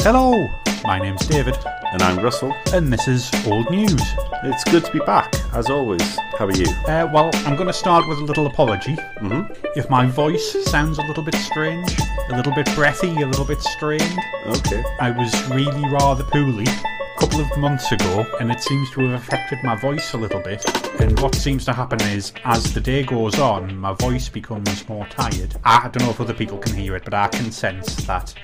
Hello, my name's David. And I'm Russell. And this is Old News. It's good to be back, as always. How are you? Well, I'm going to start with a little apology. If my voice sounds a little bit strange, a little bit breathy, a little bit strained. Okay. I was really rather poorly a couple of months ago, and it seems to have affected my voice a little bit. And what seems to happen is, as the day goes on, my voice becomes more tired. I don't know if other people can hear it, but I can sense that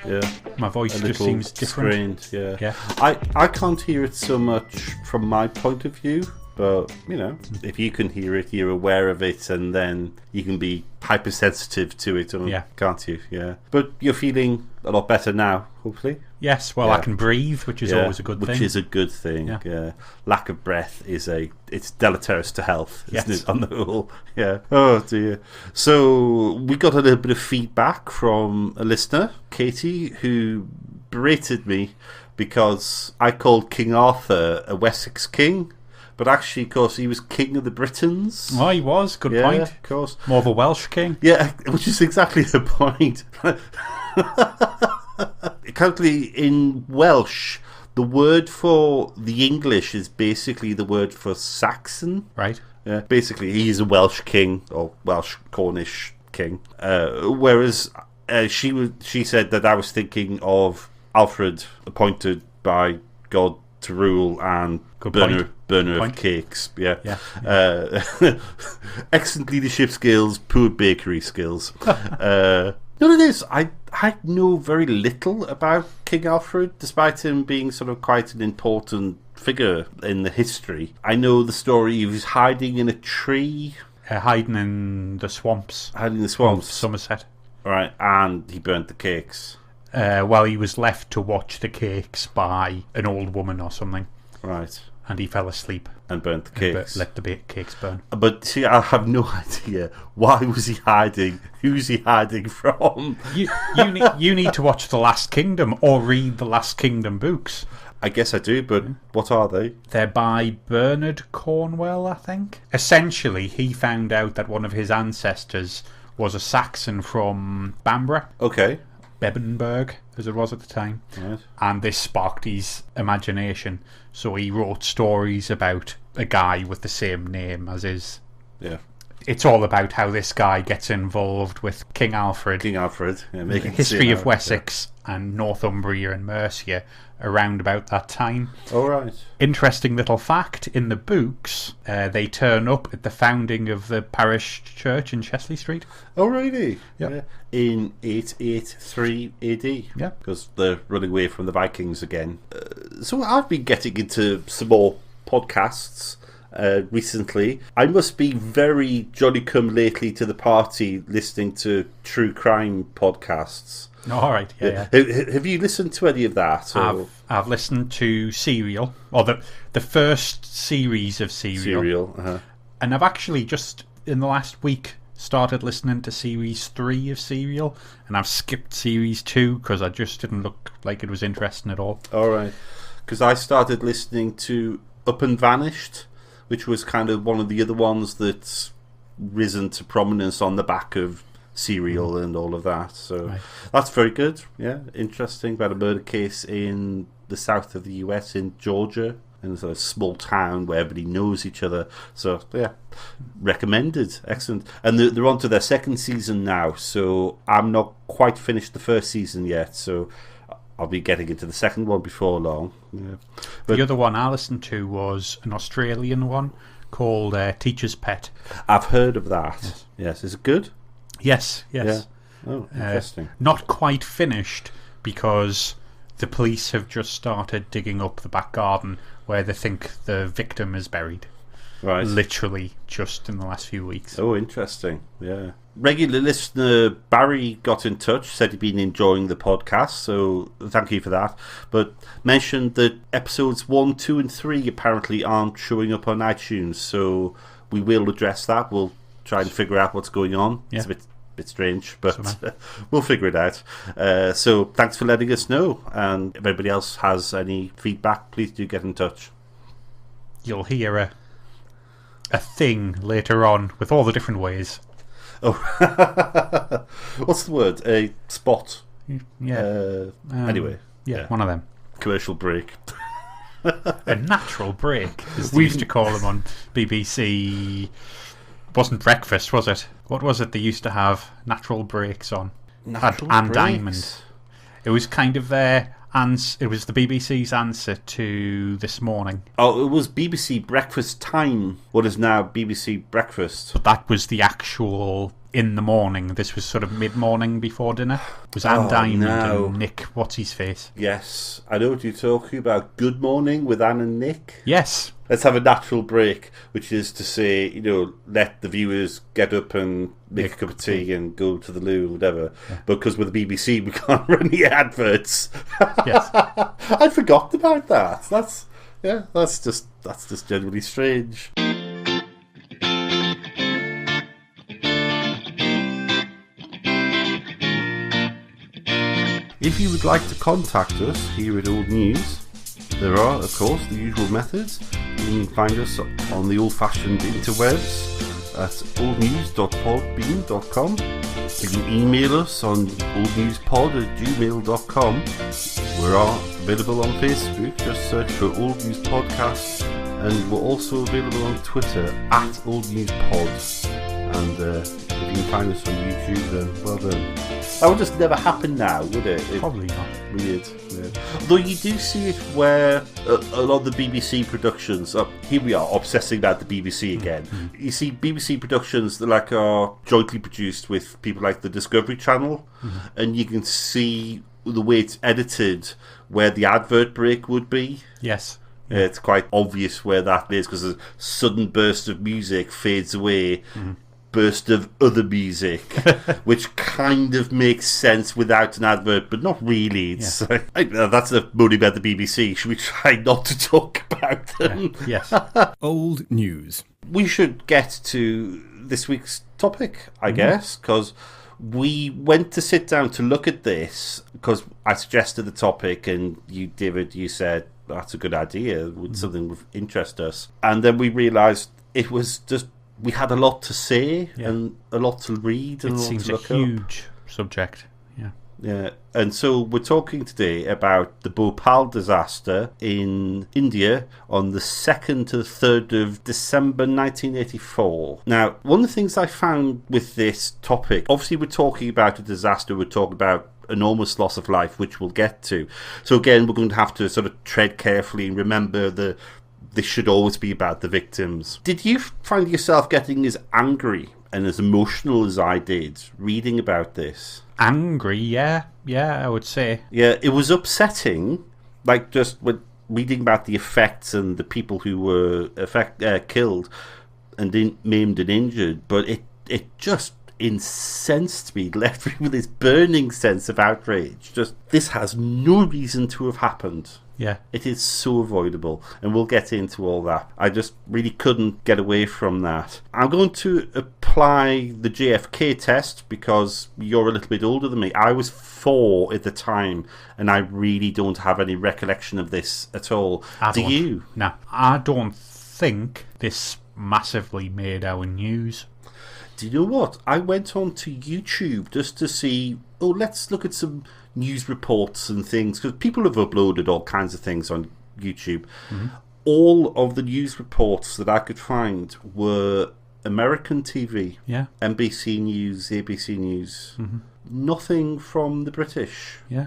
my voice just seems different. Strange, yeah. I can't hear it so much from my point of view, but, you know, if you can hear it, you're aware of it, and then you can be hypersensitive to it, can't you? Yeah. But you're feeling a lot better now, hopefully. Yes, well, I can breathe, which is always a good thing. Which is a good thing, yeah. Lack of breath it's deleterious to health, isn't it, on the whole? Yeah. Oh, dear. So, we got a little bit of feedback from a listener, Katie, who berated me because I called King Arthur a Wessex king, but actually, of course, he was king of the Britons. Oh, he was. Good point. Of course. More of a Welsh king. Yeah, which is exactly the point. Currently, in Welsh, the word for the English is basically the word for Saxon. Right. Yeah, basically, he's a Welsh king, or Welsh Cornish king. Whereas she said that I was thinking of Alfred, appointed by God to rule, and burner of cakes. Yeah. Excellent leadership skills, poor bakery skills. No, it is. I know very little about King Alfred, despite him being sort of quite an important figure in the history. I know the story he was hiding in a tree. Hiding in the swamps. Of Somerset. Right, and he burnt the cakes. Well, he was left to watch the cakes by an old woman or something. Right. And he fell asleep. And burnt the cakes. Let the cakes burn. But see, I have no idea. Why was he hiding? Who's he hiding from? You need to watch The Last Kingdom or read the Last Kingdom books. I guess I do, but what are they? They're by Bernard Cornwell, I think. Essentially, he found out that one of his ancestors was a Saxon from Bamborough. Okay. Bebenberg, as it was at the time. Right. And this sparked his imagination. So he wrote stories about a guy with the same name as his. Yeah. It's all about how this guy gets involved with King Alfred. Making history of Wessex and Northumbria and Mercia around about that time. All right. Interesting little fact, in the books, they turn up at the founding of the parish church in Chesley Street. Oh, really? Yeah. In 883 AD. Yeah. Because they're running away from the Vikings again. So I've been getting into some more podcasts recently. I must be very Johnny come lately to the party listening to true crime podcasts. Oh, all right, yeah. Have you listened to any of that? Or? I've listened to Serial, or the first series of Serial. And I've actually just in the last week started listening to series 3 of Serial, and I've skipped series 2 because I just didn't look like it was interesting at all. All right, because I started listening to Up and Vanished, which was kind of one of the other ones that's risen to prominence on the back of Serial and all of that. So that's very good. Yeah, interesting. About a murder case in the south of the US, in Georgia, in a sort of small town where everybody knows each other. So yeah, recommended. Excellent. And they're on to their second season now. So I'm not quite finished the first season yet. So I'll be getting into the second one before long. Yeah. But the other one I listened to was an Australian one called Teacher's Pet. I've heard of that. Yes. Is it good? Yes. Yeah. Oh, interesting. Not quite finished because the police have just started digging up the back garden where they think the victim is buried. Right. Literally just in the last few weeks. Oh, interesting. Yeah. Regular listener Barry got in touch, said he'd been enjoying the podcast, so thank you for that. But mentioned that episodes 1, 2 and 3 apparently aren't showing up on iTunes, so we will address that. We'll try and figure out what's going on. Yeah. It's a bit strange, but we'll figure it out. So thanks for letting us know, and if anybody else has any feedback, please do get in touch. You'll hear a thing later on with all the different ways. Oh, what's the word? A spot. Yeah. Anyway, Yeah, one of them. Commercial break. A natural break, as they used to call them on BBC. It wasn't breakfast, was it? What was it they used to have natural breaks on? Natural Diamond. It was kind of their it was the BBC's answer to This Morning. Oh, it was BBC Breakfast Time, what is now BBC Breakfast. But that was the actual in the morning. This was sort of mid-morning before dinner. It was Anne Diamond and Nick, what's his face? Yes, I know what you're talking about. Good Morning with Anne and Nick. Yes. Let's have a natural break, which is to say, let the viewers get up and make a cup of tea and go to the loo or whatever. Yeah. Because with the BBC, we can't run the adverts. Yes. I forgot about that. That's just generally strange. If you would like to contact us here at Old News, there are, of course, the usual methods. You can find us on the old-fashioned interwebs at oldnews.podbean.com. You can email us on oldnewspod@gmail.com. We are available on Facebook. Just search for Old News Podcast, and we're also available on Twitter at oldnewspod. And if you can find us on YouTube, then well done. That would just never happen now, would it? Probably not. Weird. Though you do see it where a lot of the BBC productions, here we are obsessing about the BBC again. Mm-hmm. You see BBC productions that are jointly produced with people like the Discovery Channel, and you can see the way it's edited where the advert break would be. Yes. It's quite obvious where that is because a sudden burst of music fades away. Mm-hmm. Burst of other music, which kind of makes sense without an advert, but not really. It's that's the mood about the BBC. Should we try not to talk about them? Yes. Old News. We should get to this week's topic, I guess, because we went to sit down to look at this because I suggested the topic, and you, David, you said that's a good idea. Would something would interest us? And then we realised it was just. We had a lot to say and a lot to read and a lot to look up. It seems a huge subject. Yeah, and so we're talking today about the Bhopal disaster in India on the 2nd to 3rd of December 1984. Now, one of the things I found with this topic, obviously we're talking about a disaster, we're talking about enormous loss of life, which we'll get to. So again, we're going to have to sort of tread carefully and remember this should always be about the victims. Did you find yourself getting as angry and as emotional as I did reading about this? Angry, yeah, I would say. Yeah, it was upsetting, just with reading about the effects and the people who were killed and maimed and injured, but it just incensed me, left me with this burning sense of outrage. This has no reason to have happened. Yeah. It is so avoidable, and we'll get into all that. I just really couldn't get away from that. I'm going to apply the JFK test because you're a little bit older than me. I was 4 at the time, and I really don't have any recollection of this at all. Do you? No, I don't think this massively made our news. Do you know what? I went on to YouTube just to see, let's look at some news reports and things, because people have uploaded all kinds of things on YouTube. Mm-hmm. All of the news reports that I could find were American TV, NBC News, ABC News, nothing from the British. Yeah.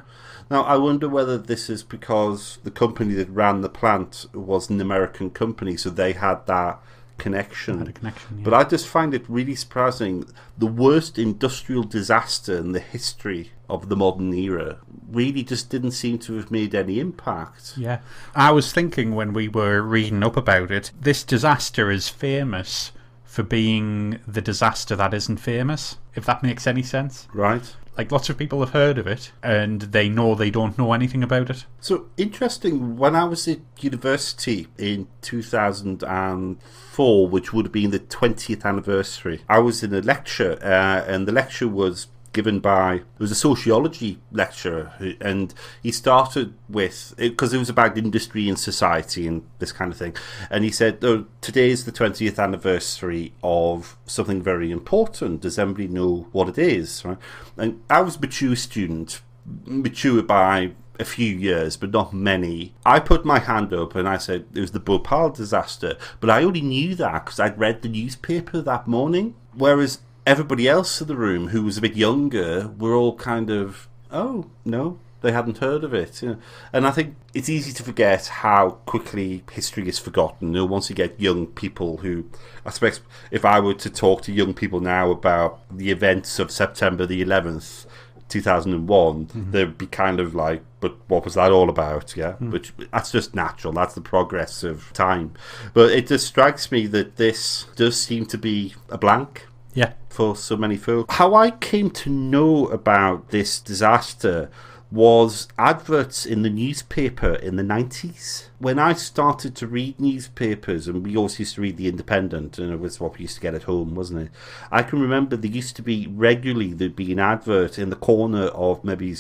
Now, I wonder whether this is because the company that ran the plant was an American company, so they had that connection. But I just find it really surprising. The worst industrial disaster in the history of the modern era really just didn't seem to have made any impact. Yeah. I was thinking when we were reading up about it, this disaster is famous for being the disaster that isn't famous, if that makes any sense. Right. Lots of people have heard of it, and they don't know anything about it. So, interesting, when I was at university in 2004, which would have been the 20th anniversary, I was in a lecture, and the lecture was given by, it was a sociology lecturer, and he started with, because it was about industry and society and this kind of thing, and he said, today is the 20th anniversary of something very important. Does anybody know what it is? Right? And I was a mature student, mature by a few years, but not many. I put my hand up and I said it was the Bhopal disaster, but I only knew that because I'd read the newspaper that morning, whereas everybody else in the room who was a bit younger were all kind of, oh, no, they hadn't heard of it. And I think it's easy to forget how quickly history is forgotten. Once you get young people who, I suppose if I were to talk to young people now about the events of September the 11th, 2001, they'd be kind of like, but what was that all about? Yeah, which that's just natural. That's the progress of time. But it just strikes me that this does seem to be a blank. Yeah. For so many folk. How I came to know about this disaster was adverts in the newspaper in the 90s. When I started to read newspapers, and we always used to read The Independent, and it was what we used to get at home, wasn't it? I can remember there used to be regularly, there'd be an advert in the corner of maybe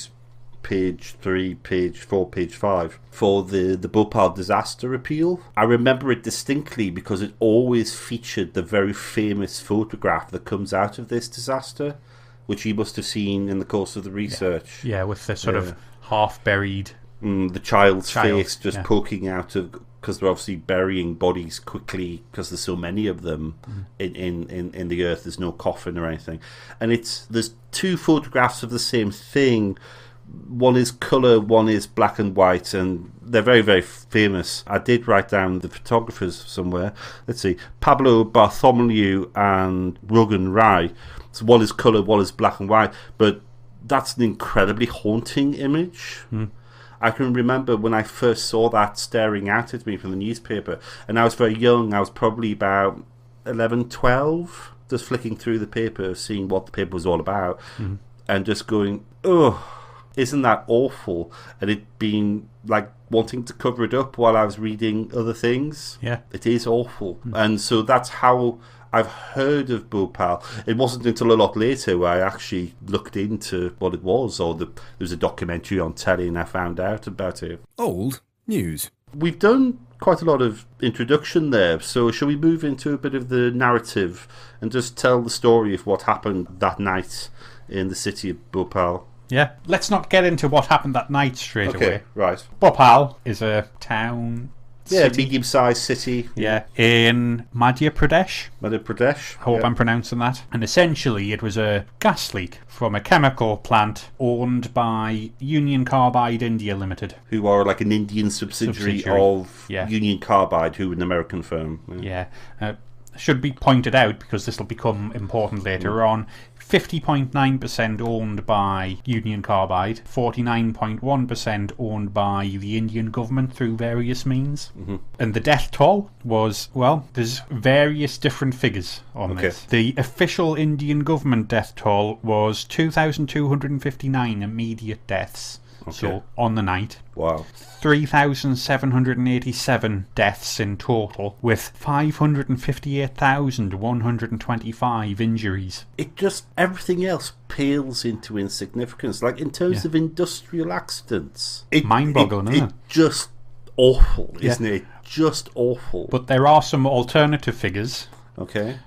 page 3, page 4, page 5 for the Bhopal disaster appeal. I remember it distinctly because it always featured the very famous photograph that comes out of this disaster, which you must have seen in the course of the research. Yeah, with the sort of half-buried... the child's face just poking out of... Because they're obviously burying bodies quickly because there's so many of them in the earth. There's no coffin or anything. And there's two photographs of the same thing. One is colour, one is black and white, and they're very, very famous. I did write down the photographers somewhere. Let's see. Pablo Bartholomew and Rogan Rai. So one is colour, one is black and white. But that's an incredibly haunting image. I can remember when I first saw that staring out at me from the newspaper, and I was very young. I was probably about 11, 12, just flicking through the paper, seeing what the paper was all about, and just going, oh, isn't that awful? And it being like wanting to cover it up while I was reading other things. Yeah. It is awful. And so that's how I've heard of Bhopal. It wasn't until a lot later where I actually looked into what it was, or there was a documentary on telly and I found out about it. Old news. We've done quite a lot of introduction there, so shall we move into a bit of the narrative and just tell the story of what happened that night in the city of Bhopal? Yeah, let's not get into what happened that night straight away. Okay, right. Bhopal is a town... Yeah, medium-sized city. Yeah, in Madhya Pradesh. Madhya Pradesh. I hope I'm pronouncing that. And essentially it was a gas leak from a chemical plant owned by Union Carbide India Limited. Who are like an Indian subsidiary. Of Union Carbide, who are an American firm. Yeah. Should be pointed out, because this will become important later on, 50.9% owned by Union Carbide, 49.1% owned by the Indian government through various means. And the death toll was, well, there's various different figures on this. The official Indian government death toll was 2,259 immediate deaths. So, on the night. Wow. 3,787 deaths in total, with 558,125 injuries. It just, everything else pales into insignificance. Like, in terms of industrial accidents. Mind-boggling, isn't it? It's just awful, isn't it? Just awful. But there are some alternative figures. Okay.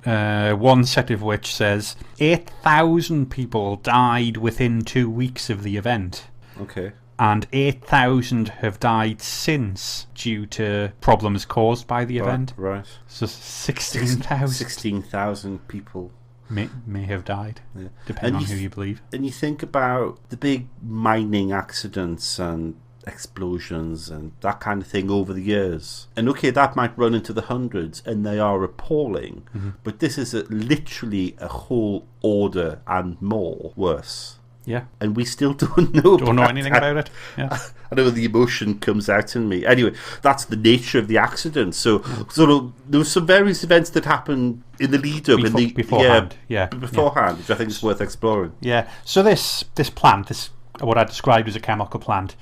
One set of which says 8,000 people died within 2 weeks of the event. Okay. And 8,000 have died since due to problems caused by the event. Right. So 16,000. 16,000 people may have died, depending on who you believe. And you think about the big mining accidents and explosions and that kind of thing over the years. And okay, that might run into the hundreds, and they are appalling. But this is literally a whole order and more worse. Yeah. And we still don't know anything about it. Yeah. I know the emotion comes out in me. Anyway, that's the nature of the accident. So there were some various events that happened in the lead up, beforehand, which I think is worth exploring. Yeah. So this plant, what I described as a chemical plant,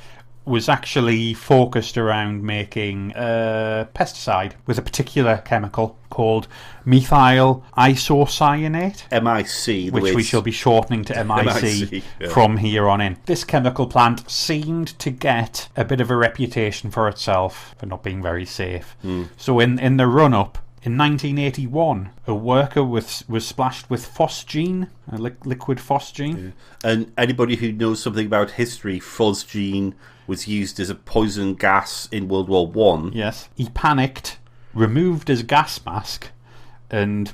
was actually focused around making a pesticide with a particular chemical called methyl isocyanate. MIC. Which we shall be shortening to MIC from here on in. This chemical plant seemed to get a bit of a reputation for itself for not being very safe. So in the run-up, In 1981, a worker was splashed with phosgene, a liquid phosgene. Yeah. And anybody who knows something about history, phosgene was used as a poison gas in World War One. Yes. He panicked, removed his gas mask, and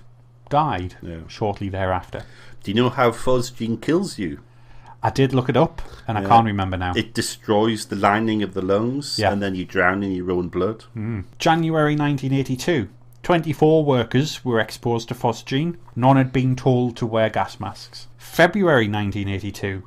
died shortly thereafter. Do you know how phosgene kills you? I did look it up, and I can't remember now. It destroys the lining of the lungs, and then you drown in your own blood. January 1982, 24 workers were exposed to phosgene. None had been told to wear gas masks. February 1982,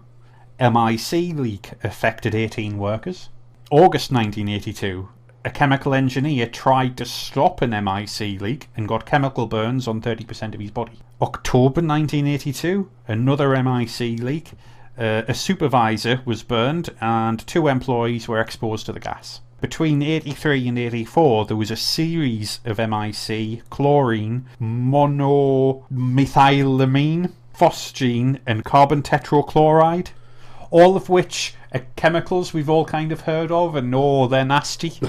MIC leak affected 18 workers. August 1982, a chemical engineer tried to stop an MIC leak and got chemical burns on 30% of his body. October 1982, another MIC leak. A supervisor was burned and 2 employees were exposed to the gas. Between 83 and 84, there was a series of MIC, chlorine, monomethylamine, phosgene, and carbon tetrachloride, all of which are chemicals we've all kind of heard of and know they're nasty.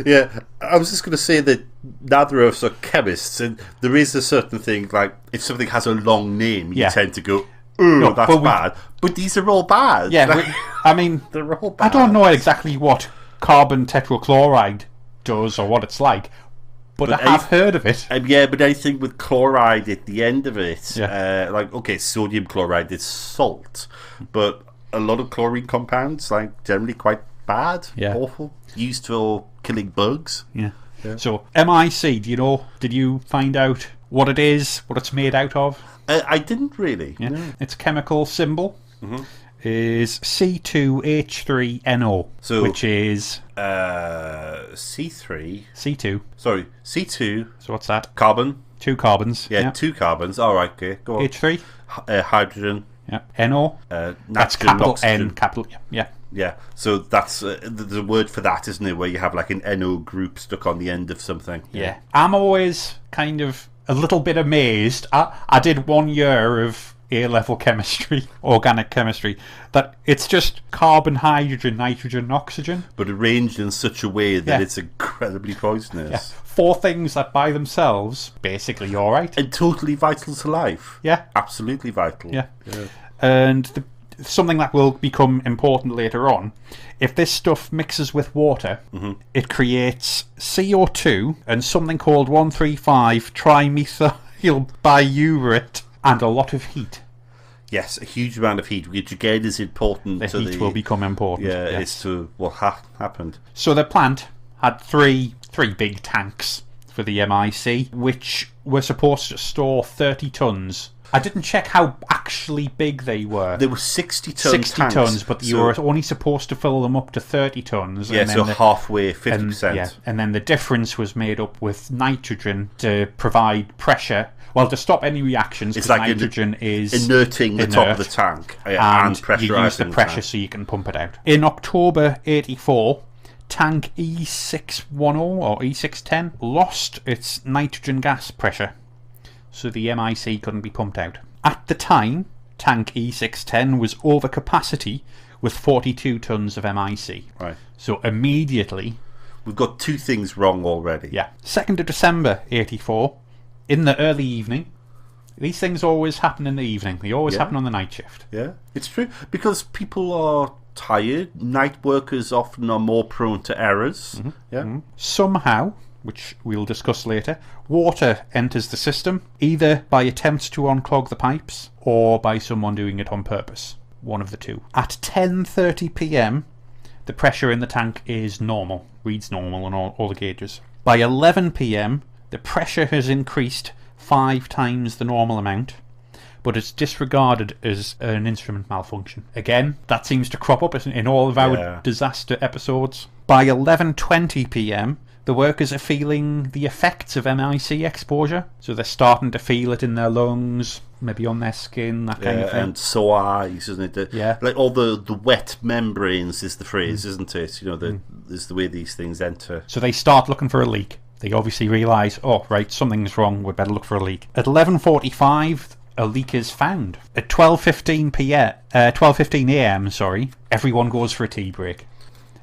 Yeah, I was just going to say that neither of us are chemists, and there is a certain thing, like, if something has a long name, you tend to go, oh, that's bad. But these are all bad. Yeah, I mean, they're all bad. I don't know exactly what carbon tetrachloride does or what it's like, but I have heard of it. Yeah, but anything with chloride at the end of it, like, okay, sodium chloride is salt, but a lot of chlorine compounds, like, generally quite bad, awful, used for killing bugs. Yeah. So, MIC, did you find out what it is, what it's made out of? I didn't really. Yeah. No. Its chemical symbol is C2H3NO, which is C3. C2. Sorry, C2. So what's that? Carbon. 2 carbons. Yeah, 2 carbons. All right, okay, go on. H3. Hydrogen. Yeah. NO. That's capital N, capital. Yeah. Yeah, so that's the word for that, isn't it? Where you have like an NO group stuck on the end of something. Yeah. I'm always kind of a little bit amazed. I did 1 year of A-level chemistry, organic chemistry, that it's just carbon, hydrogen, nitrogen, oxygen. But arranged in such a way that it's incredibly poisonous. Yeah. 4 things that by themselves, basically alright. And totally vital to life. Yeah. Absolutely vital. Yeah. And something that will become important later on, if this stuff mixes with water, it creates CO2 and something called 1,3,5-trimethyl biurate and a lot of heat. Yes, a huge amount of heat, which again is important. The heat will become important. Yeah, as to what happened. So the plant had three big tanks for the MIC, which were supposed to store 30 tons. I didn't check how actually big they were. They were 60 tons. 60 tons, but you were only supposed to fill them up to 30 tons. Yeah, so halfway, 50%. And then the difference was made up with nitrogen to provide pressure. Well, to stop any reactions, because like nitrogen is inerting the top of the tank and pressurizing you use the pressure so you can pump it out. In October 84, tank E610 or E610 lost its nitrogen gas pressure, so the MIC couldn't be pumped out. At the time, tank E610 was over capacity with 42 tons of MIC. Right. So immediately, we've got 2 things wrong already. Yeah. 2nd of December 84, in the early evening. These things always happen in the evening. They always happen on the night shift. Yeah, it's true. Because people are tired. Night workers often are more prone to errors. Somehow, which we'll discuss later, water enters the system, either by attempts to unclog the pipes or by someone doing it on purpose. One of the two. At 10:30 p.m, the pressure in the tank is normal, reads normal on all the gauges. By 11 p.m, the pressure has increased 5 times the normal amount, but it's disregarded as an instrument malfunction. Again, that seems to crop up in all of our disaster episodes. By 11:20 p.m, the workers are feeling the effects of MIC exposure, so they're starting to feel it in their lungs, maybe on their skin, that kind of thing. And sore eyes, isn't it? Like all the wet membranes is the phrase, isn't it? You know, is the way these things enter. So they start looking for a leak. They obviously realise, oh, right, something's wrong, we'd better look for a leak. At 11:45, a leak is found. At 12:15 a.m, everyone goes for a tea break.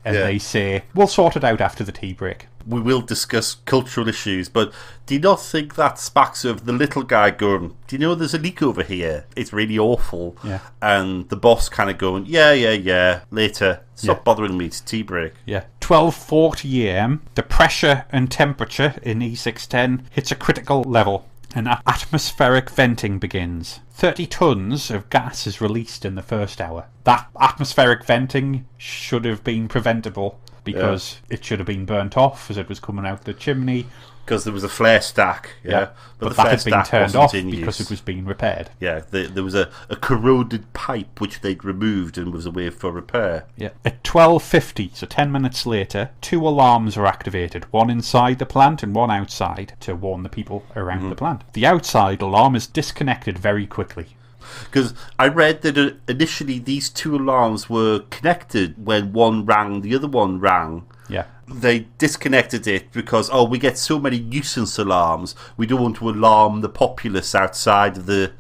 And they say, we'll sort it out after the tea break. we will discuss cultural issues, but do you not think that smacks of the little guy going, do you know there's a leak over here? It's really awful. Yeah. And the boss kind of going, yeah, later. Stop bothering me, it's tea break. Yeah. 12:40 a.m. The pressure and temperature in E610 hits a critical level, and atmospheric venting begins. 30 tons of gas is released in the first hour. That atmospheric venting should have been preventable, because it should have been burnt off as it was coming out the chimney. Because there was a flare stack, but the that flare had been stack turned wasn't off in because use. it was being repaired. Yeah, there was a corroded pipe which they'd removed and was away for repair. Yeah. At 12:50, so 10 minutes later, 2 alarms are activated, one inside the plant and one outside, to warn the people around the plant. The outside alarm is disconnected very quickly. Because I read that initially these 2 alarms were connected. When one rang, the other one rang. Yeah. They disconnected it because, we get so many nuisance alarms, we don't want to alarm the populace outside of the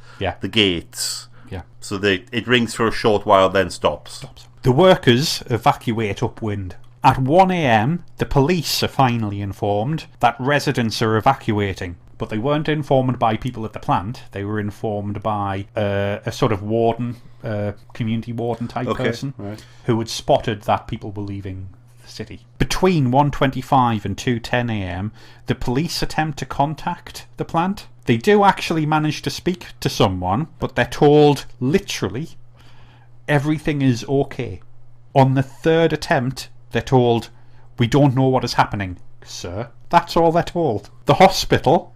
gates. Yeah. So it rings for a short while, then stops. The workers evacuate upwind. At 1 a.m, the police are finally informed that residents are evacuating. But they weren't informed by people at the plant. They were informed by a sort of warden, community warden type person, who had spotted that people were leaving the city. Between 1:25 and 2:10 a.m, the police attempt to contact the plant. They do actually manage to speak to someone, but they're told, literally, everything is okay. On the 3rd attempt, they're told, we don't know what is happening, sir. That's all they're told. The hospital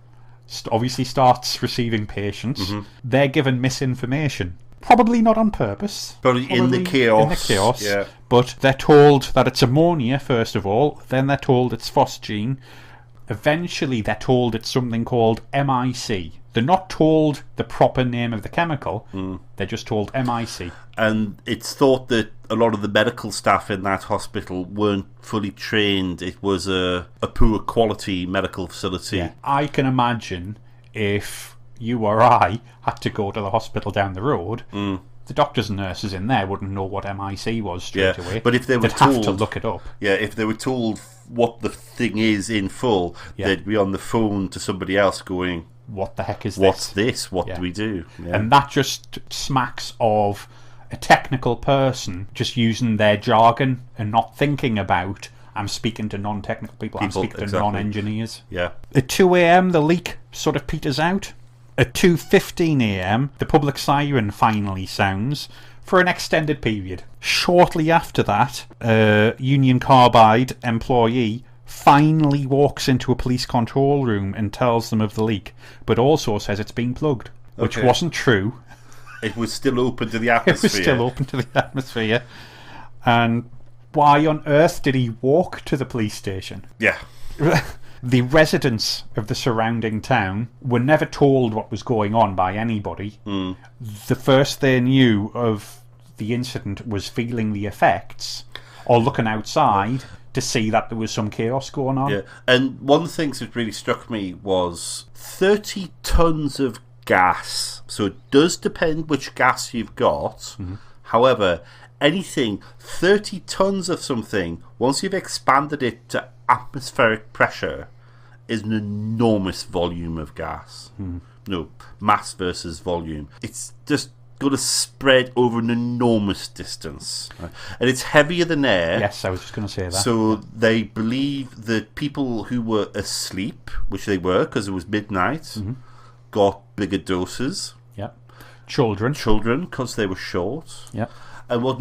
obviously starts receiving patients. They're given misinformation. Probably not on purpose. Probably in the chaos. Yeah. But they're told that it's ammonia, first of all. Then they're told it's phosgene. Eventually, they're told it's something called MIC. They're not told the proper name of the chemical. They're just told MIC. And it's thought that a lot of the medical staff in that hospital weren't fully trained. It was a poor quality medical facility. Yeah. I can imagine if you or I had to go to the hospital down the road, the doctors and nurses in there wouldn't know what MIC was straight away. But if they were they'd told, have to look it up. Yeah, if they were told what the thing is in full, they'd be on the phone to somebody else going, what the heck is this? What's this? What do we do? Yeah. And that just smacks of a technical person just using their jargon and not thinking about, I'm speaking to non-technical people, I'm speaking to non-engineers. Yeah. At 2 a.m, the leak sort of peters out. At 2:15 a.m, the public siren finally sounds for an extended period. Shortly after that, a Union Carbide employee finally walks into a police control room and tells them of the leak, but also says it's been plugged, which wasn't true. It was still open to the atmosphere. It was still open to the atmosphere. And why on earth did he walk to the police station? Yeah. The residents of the surrounding town were never told what was going on by anybody. The first they knew of the incident was feeling the effects or looking outside to see that there was some chaos going on. Yeah. And one of the things that really struck me was 30 tons of gas. So it does depend which gas you've got. However, anything 30 tons of something, once you've expanded it to atmospheric pressure, is an enormous volume of gas. No, mass versus volume. It's just going to spread over an enormous distance. Right? And it's heavier than air. Yes, I was just going to say that. So they believe that people who were asleep, which they were because it was midnight, got bigger doses. Yep. Children, because they were short. Yep. And what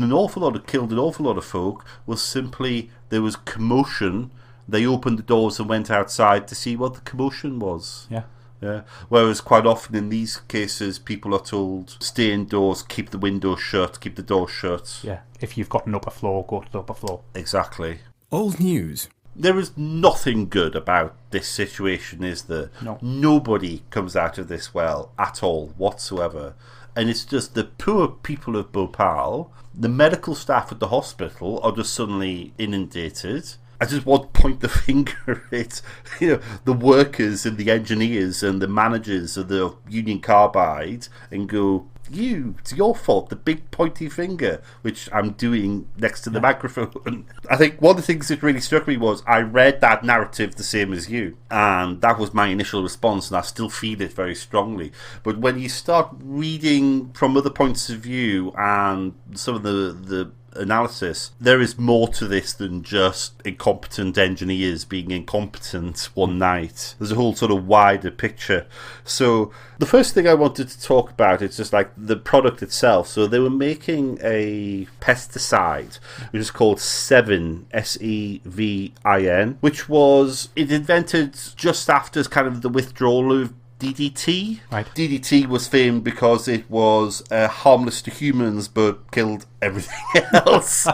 killed an awful lot of folk was simply there was commotion. They opened the doors and went outside to see what the commotion was. Yeah. Yeah. Whereas quite often in these cases, people are told, stay indoors, keep the windows shut, keep the doors shut. Yeah. If you've got an upper floor, go to the upper floor. Exactly. Old news. There is nothing good about this situation, is there? No. Nobody comes out of this well at all, whatsoever. And it's just the poor people of Bhopal, the medical staff at the hospital are just suddenly inundated. I just want to point the finger at the workers and the engineers and the managers of the Union Carbide and go, it's your fault, the big pointy finger, which I'm doing next to the microphone. I think one of the things that really struck me was I read that narrative the same as you, and that was my initial response, and I still feel it very strongly. But when you start reading from other points of view and some of the analysis, there is more to this than just incompetent engineers being incompetent one night. There's a whole sort of wider picture. So the first thing I wanted to talk about is just like the product itself. So they were making a pesticide which is called Sevin, Sevin, which was invented just after kind of the withdrawal of DDT. Right. DDT was famed because it was harmless to humans but killed everything else.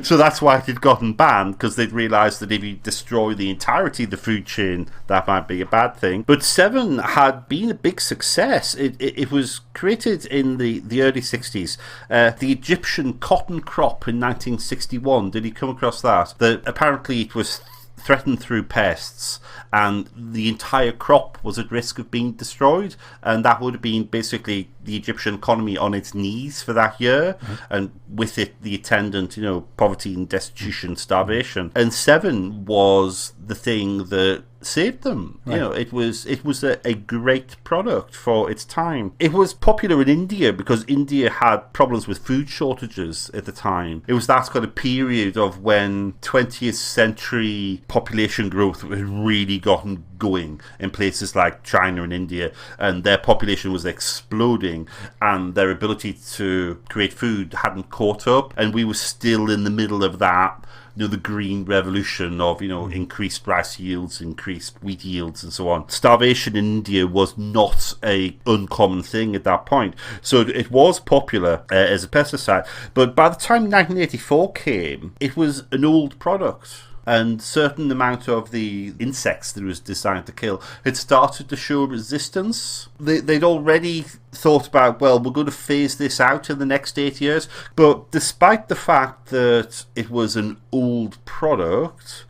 So that's why it had gotten banned, because they'd realised that if you destroy the entirety of the food chain, that might be a bad thing. But Sevin had been a big success. It was created in the early 60s. The Egyptian cotton crop in 1961, did you come across that? That apparently it was threatened through pests, and the entire crop was at risk of being destroyed, and that would have been basically the Egyptian economy on its knees for that year, and with it the attendant, poverty and destitution, starvation. And Sevin was the thing that saved them. Right. It was a great product for its time. It was popular in India because India had problems with food shortages at the time. It was that kind of period of when 20th century population growth had really gotten going in places like China and India, and their population was exploding, and their ability to create food hadn't caught up, and we were still in the middle of that, the green revolution of, increased rice yields, increased wheat yields, and so on. Starvation in India was not a uncommon thing at that point. So it was popular as a pesticide. But by the time 1984 came, it was an old product. And certain amount of the insects that it was designed to kill had started to show resistance. They'd already thought about, well, we're going to phase this out in the next 8 years. But despite the fact that it was an old product,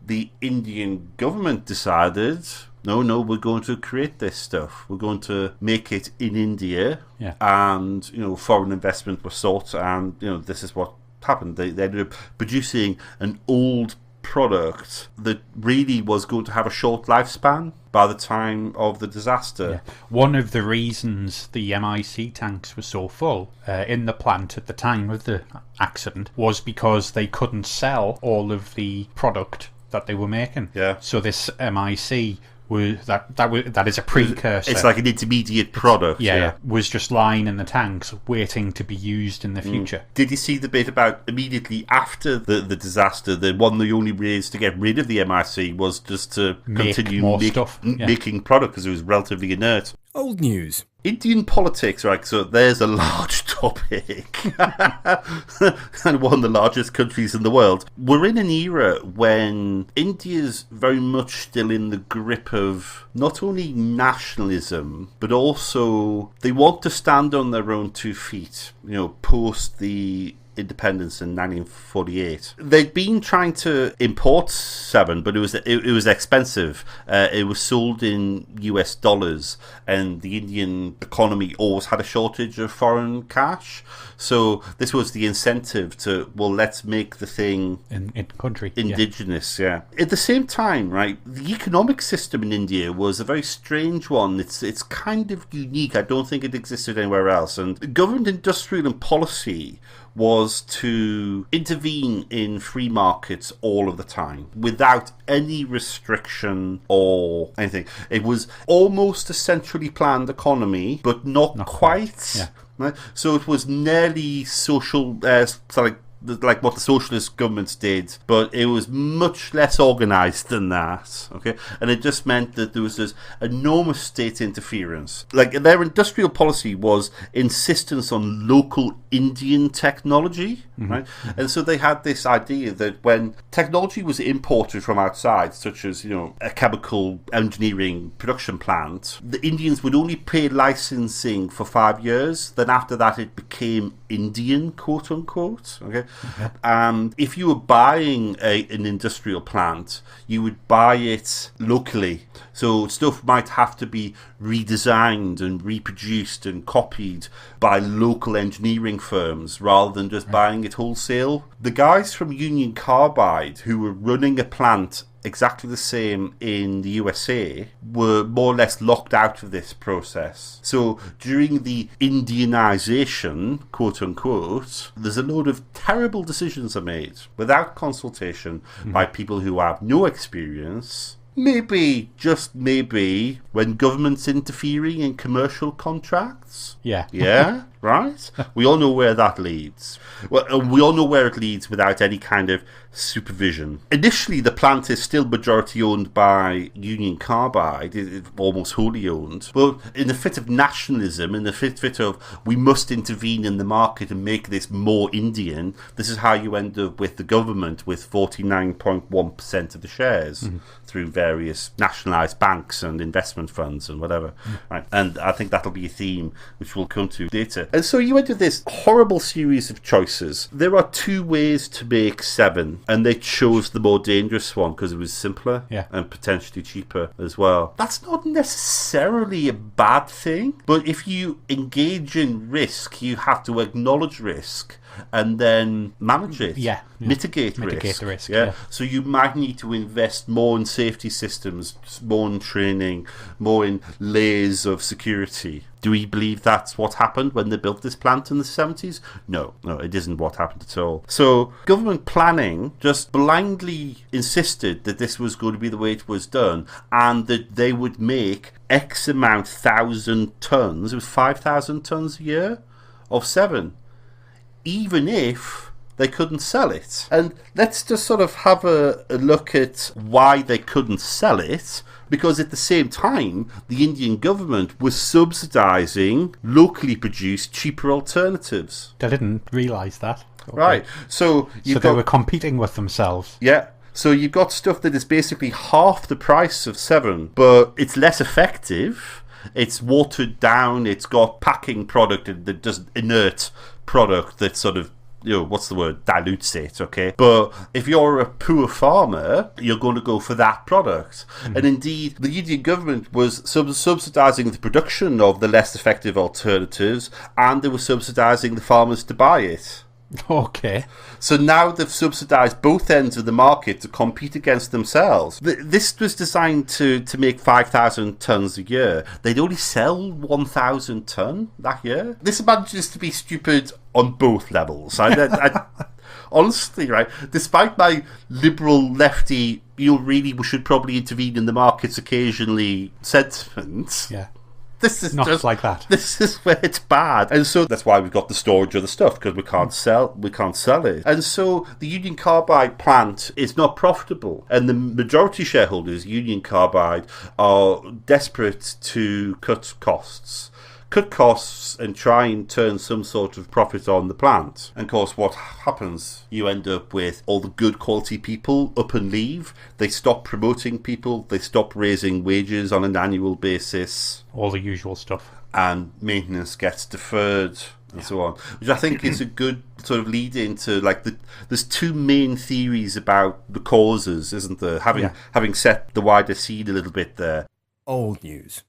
the Indian government decided, no, we're going to create this stuff. We're going to make it in India. Yeah. And, foreign investment was sought, and, this is what happened. They ended up producing an old product that really was going to have a short lifespan by the time of the disaster. Yeah. One of the reasons the MIC tanks were so full in the plant at the time of the accident was because they couldn't sell all of the product that they were making. Yeah. So this MIC that is a precursor. It's like an intermediate product. Yeah, was just lying in the tanks waiting to be used in the future. Did you see the bit about immediately after the disaster, the only ways to get rid of the MIC was just to continue making product because it was relatively inert? Old news. Indian politics, right? So there's a large topic, and one of the largest countries in the world. We're in an era when India's very much still in the grip of not only nationalism, but also they want to stand on their own 2 feet, post the independence in 1948. They'd been trying to import Sevin, but it was expensive. It was sold in US dollars, and the Indian economy always had a shortage of foreign cash. So this was the incentive to, let's make the thing in country indigenous. Yeah. At the same time, right, the economic system in India was a very strange one. It's kind of unique. I don't think it existed anywhere else. And government industrial and policy was to intervene in free markets all of the time without any restriction or anything. It was almost a centrally planned economy, but not quite. Yeah. Right? So it was nearly social, like what the socialist governments did, but it was much less organised than that, okay? And it just meant that there was this enormous state interference. Like, their industrial policy was insistence on local Indian technology, right? And so they had this idea that when technology was imported from outside, such as, a chemical engineering production plant, the Indians would only pay licensing for 5 years. Then after that, it became Indian, quote unquote, okay? And if you were buying an industrial plant, you would buy it locally. So stuff might have to be redesigned and reproduced and copied by local engineering firms rather than just buying it wholesale. The guys from Union Carbide who were running a plant exactly the same in the USA were more or less locked out of this process. So during the Indianization, quote unquote, there's a load of terrible decisions are made without consultation by people who have no experience. Maybe, just maybe, when government's interfering in commercial contracts. Yeah, right? We all know where that leads. Well, we all know where it leads without any kind of supervision. Initially, the plant is still majority owned by Union Carbide, it's almost wholly owned. But in a fit of nationalism, in the fit of we must intervene in the market and make this more Indian, this is how you end up with the government with 49.1% of the shares through various nationalised banks and investment funds and whatever. Right. And I think that'll be a theme which we'll come to later. And so you went with this horrible series of choices. There are two ways to make 7, and they chose the more dangerous one because it was simpler and potentially cheaper as well. That's not necessarily a bad thing, but if you engage in risk, you have to acknowledge risk and then manage it. Mitigate the risk. So you might need to invest more in safety systems, more in training, more in layers of security. Do we believe that's what happened when they built this plant in the 70s? No, it isn't what happened at all. So government planning just blindly insisted that this was going to be the way it was done and that they would make X amount thousand tons, it was 5,000 tons a year of 7, even if they couldn't sell it. And let's just sort of have a look at why they couldn't sell it, because at the same time, the Indian government was subsidising locally produced, cheaper alternatives. They didn't realise that. Okay. Right. So they were competing with themselves. Yeah. So you've got stuff that is basically half the price of 7, but it's less effective. It's watered down. It's got packing product that does inert product that sort of, what's the word, dilutes it, okay? But if you're a poor farmer, you're going to go for that product. And indeed, the Indian government was subsidising the production of the less effective alternatives, and they were subsidising the farmers to buy it. Okay. So now they've subsidised both ends of the market to compete against themselves. This was designed to make 5,000 tonnes a year. They'd only sell 1,000 tonne that year. This manages to be stupid on both levels. I honestly, right, despite my liberal, lefty, we should probably intervene in the markets occasionally sentiments. Yeah. This is not just like that. This is where it's bad, and so that's why we've got the storage of the stuff, because we can't sell it. And so the Union Carbide plant is not profitable, and the majority shareholders, Union Carbide, are desperate to cut costs and try and turn some sort of profit on the plant. And of course, what happens? You end up with all the good quality people up and leave. They stop promoting people. They stop raising wages on an annual basis. All the usual stuff. And maintenance gets deferred and so on. Which I think is a good sort of lead into, like, there's two main theories about the causes, isn't there? Having set the wider scene a little bit there. Old news.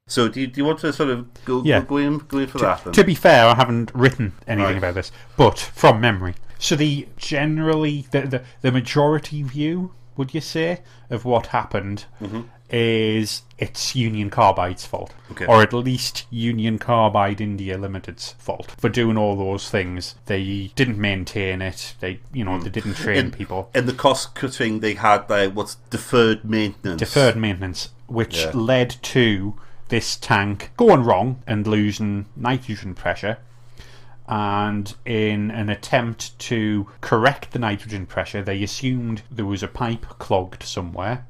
So do you want to sort of go in for that? Then? To be fair, I haven't written anything about this, but from memory. So the majority view, would you say, of what happened is it's Union Carbide's fault. Okay. Or at least Union Carbide India Limited's fault for doing all those things. They didn't maintain it. They didn't train people. And the cost cutting they had, what's deferred maintenance. Deferred maintenance, which led to this tank going wrong and losing nitrogen pressure, and in an attempt to correct the nitrogen pressure, they assumed there was a pipe clogged somewhere,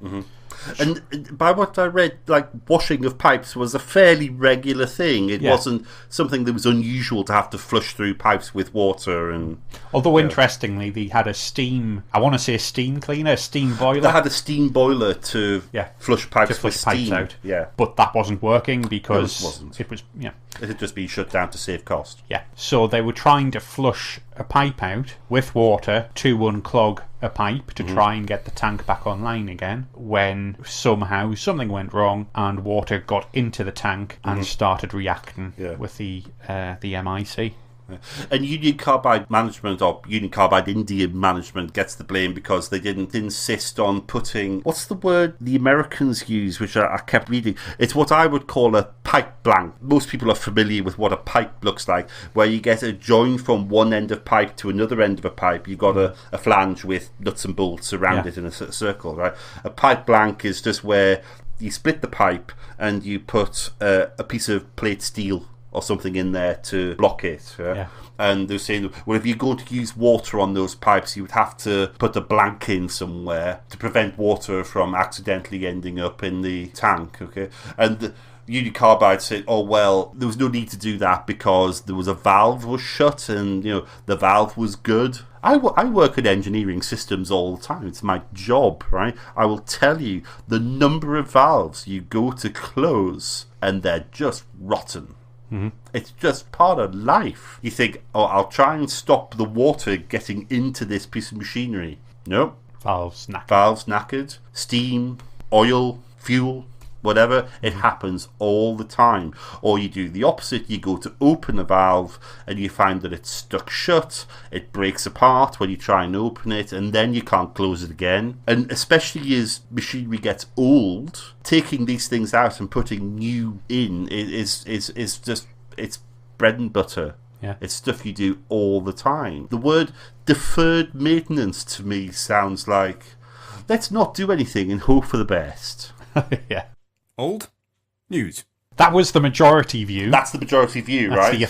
And by what I read, like, washing of pipes was a fairly regular thing. It wasn't something that was unusual to have to flush through pipes with water. And although, interestingly, they had a steam cleaner, a steam boiler. They had a steam boiler to flush pipes with steam. Pipes out. Yeah. But that wasn't working because it was, it had just been shut down to save cost. Yeah. So they were trying to flush a pipe out with water to unclog a pipe to try and get the tank back online again, when somehow something went wrong and water got into the tank and started reacting with the MIC. And Union Carbide management, or Union Carbide India management, gets the blame because they didn't insist on putting, what's the word the Americans use, which I kept reading? It's what I would call a pipe blank. Most people are familiar with what a pipe looks like, where you get a join from one end of pipe to another end of a pipe. You've got a flange with nuts and bolts around it in a circle, right? A pipe blank is just where you split the pipe and you put a piece of plate steel or something in there to block it. And they're saying, well, if you're going to use water on those pipes, you would have to put a blank in somewhere to prevent water from accidentally ending up in the tank. Okay, and Union Carbide said, oh, well, there was no need to do that because there was a valve was shut and, the valve was good. I work at engineering systems all the time. It's my job, right? I will tell you the number of valves you go to close and they're just rotten. It's just part of life. You think, oh, I'll try and stop the water getting into this piece of machinery. Nope. Valves knackered. Steam, oil, fuel, whatever. It happens all the time. Or you do the opposite. You go to open a valve and you find that it's stuck shut. It breaks apart when you try and open it, and then you can't close it again. And especially as machinery gets old, taking these things out and putting new in is just, it's bread and butter. Yeah. It's stuff you do all the time. The word deferred maintenance to me sounds like, let's not do anything and hope for the best. Yeah. Old news. That was the majority view. That's the majority view, That's right? the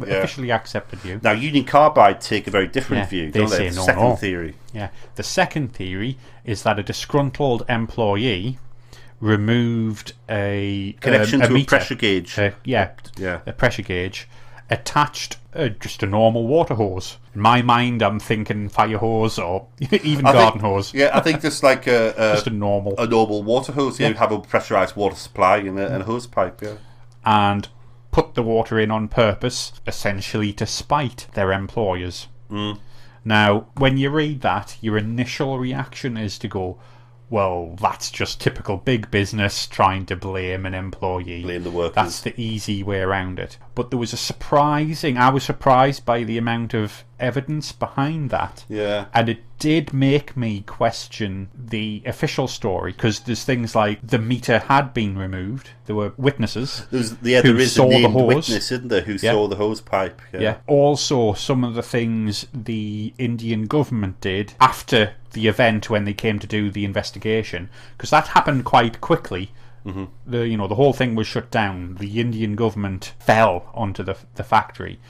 officially accepted view. Now, Union Carbide take a very different view, they don't say they? no, Second no. theory. Yeah. The second theory is that a disgruntled employee removed a connection to meter, a pressure gauge. a pressure gauge, attached just a normal water hose. In my mind, I'm thinking fire hose or even garden hose. Yeah, I think just like just a normal water hose. You have a pressurized water supply and a hose pipe. Yeah, and put the water in on purpose, essentially to spite their employers. Now, when you read that, your initial reaction is to go, well, that's just typical big business trying to blame an employee. Blame the workers. That's the easy way around it. But there was I was surprised by the amount of evidence behind that. Yeah. And it did make me question the official story, because there's things like the meter had been removed. There were witnesses there is saw a named the hose. witness, isn't there, who saw the hose pipe. Yeah. Also, some of the things the Indian government did after the event when they came to do the investigation, because that happened quite quickly. The whole thing was shut down. The Indian government fell onto the factory.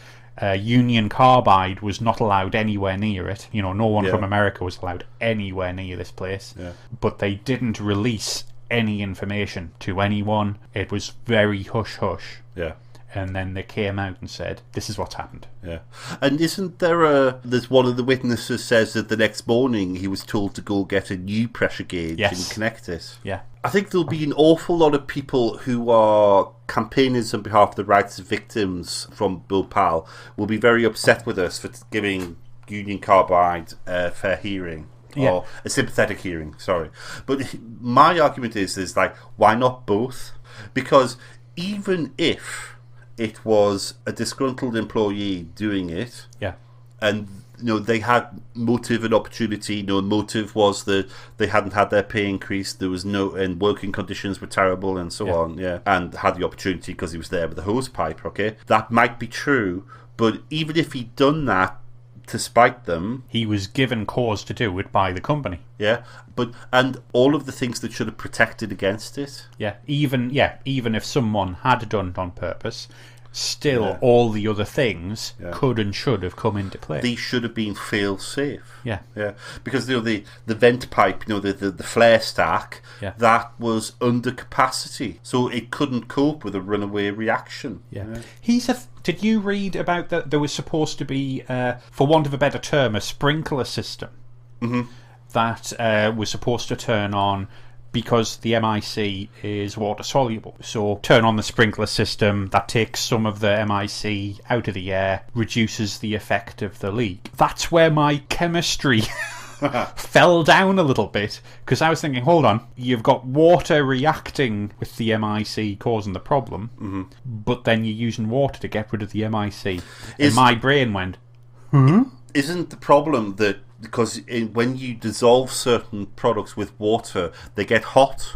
Union Carbide was not allowed anywhere near it. No one from America was allowed anywhere near this place. Yeah. But they didn't release any information to anyone. It was very hush-hush. Yeah. And then they came out and said, this is what's happened. Yeah. And isn't there's one of the witnesses says that the next morning he was told to go get a new pressure gauge and connect it. Yeah. I think there'll be an awful lot of people who are campaigners on behalf of the rights of victims from Bhopal will be very upset with us for giving Union Carbide a fair hearing. Or a sympathetic hearing, sorry. But my argument is like, why not both? Because even if it was a disgruntled employee doing it, and they had motive and opportunity. Motive was that they hadn't had their pay increased. There was and working conditions were terrible, and so on. Yeah, and had the opportunity because he was there with the hose pipe. Okay, that might be true, but even if he'd done that to spite them, he was given cause to do it by the company. Yeah, and all of the things that should have protected against it. Yeah, even if someone had done it on purpose, still all the other things could and should have come into play. These should have been fail-safe. Yeah. Because the vent pipe, the flare stack, that was under capacity, so it couldn't cope with a runaway reaction. Did you read about that? There was supposed to be, for want of a better term, a sprinkler system that was supposed to turn on because the MIC is water soluble. So turn on the sprinkler system, that takes some of the MIC out of the air, reduces the effect of the leak. That's where my chemistry fell down a little bit, because I was thinking, hold on, you've got water reacting with the MIC causing the problem, but then you're using water to get rid of the MIC. And my brain went, Isn't the problem that because when you dissolve certain products with water, they get hot?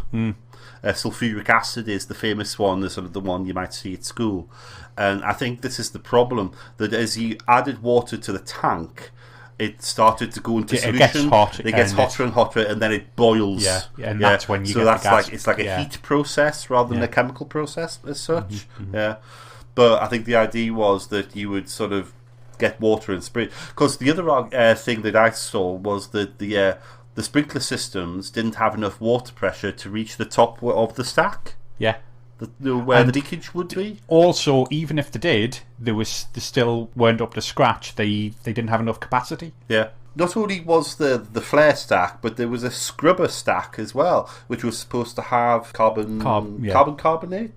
Sulfuric acid is the famous one, the sort of the one you might see at school. And I think this is the problem, that as you added water to the tank, it started to go into solution. It gets hot. It gets hotter and hotter, and then it boils. And that's when you get that's the gas. It's like a heat process rather than a chemical process as such. But I think the idea was that you would sort of get water and spray. Because the other thing that I saw was that the sprinkler systems didn't have enough water pressure to reach the top of the stack. Where the leakage would be. Also, even if they did, they still weren't up to scratch. They didn't have enough capacity. Not only was the flare stack, but there was a scrubber stack as well, which was supposed to have calcium carbonate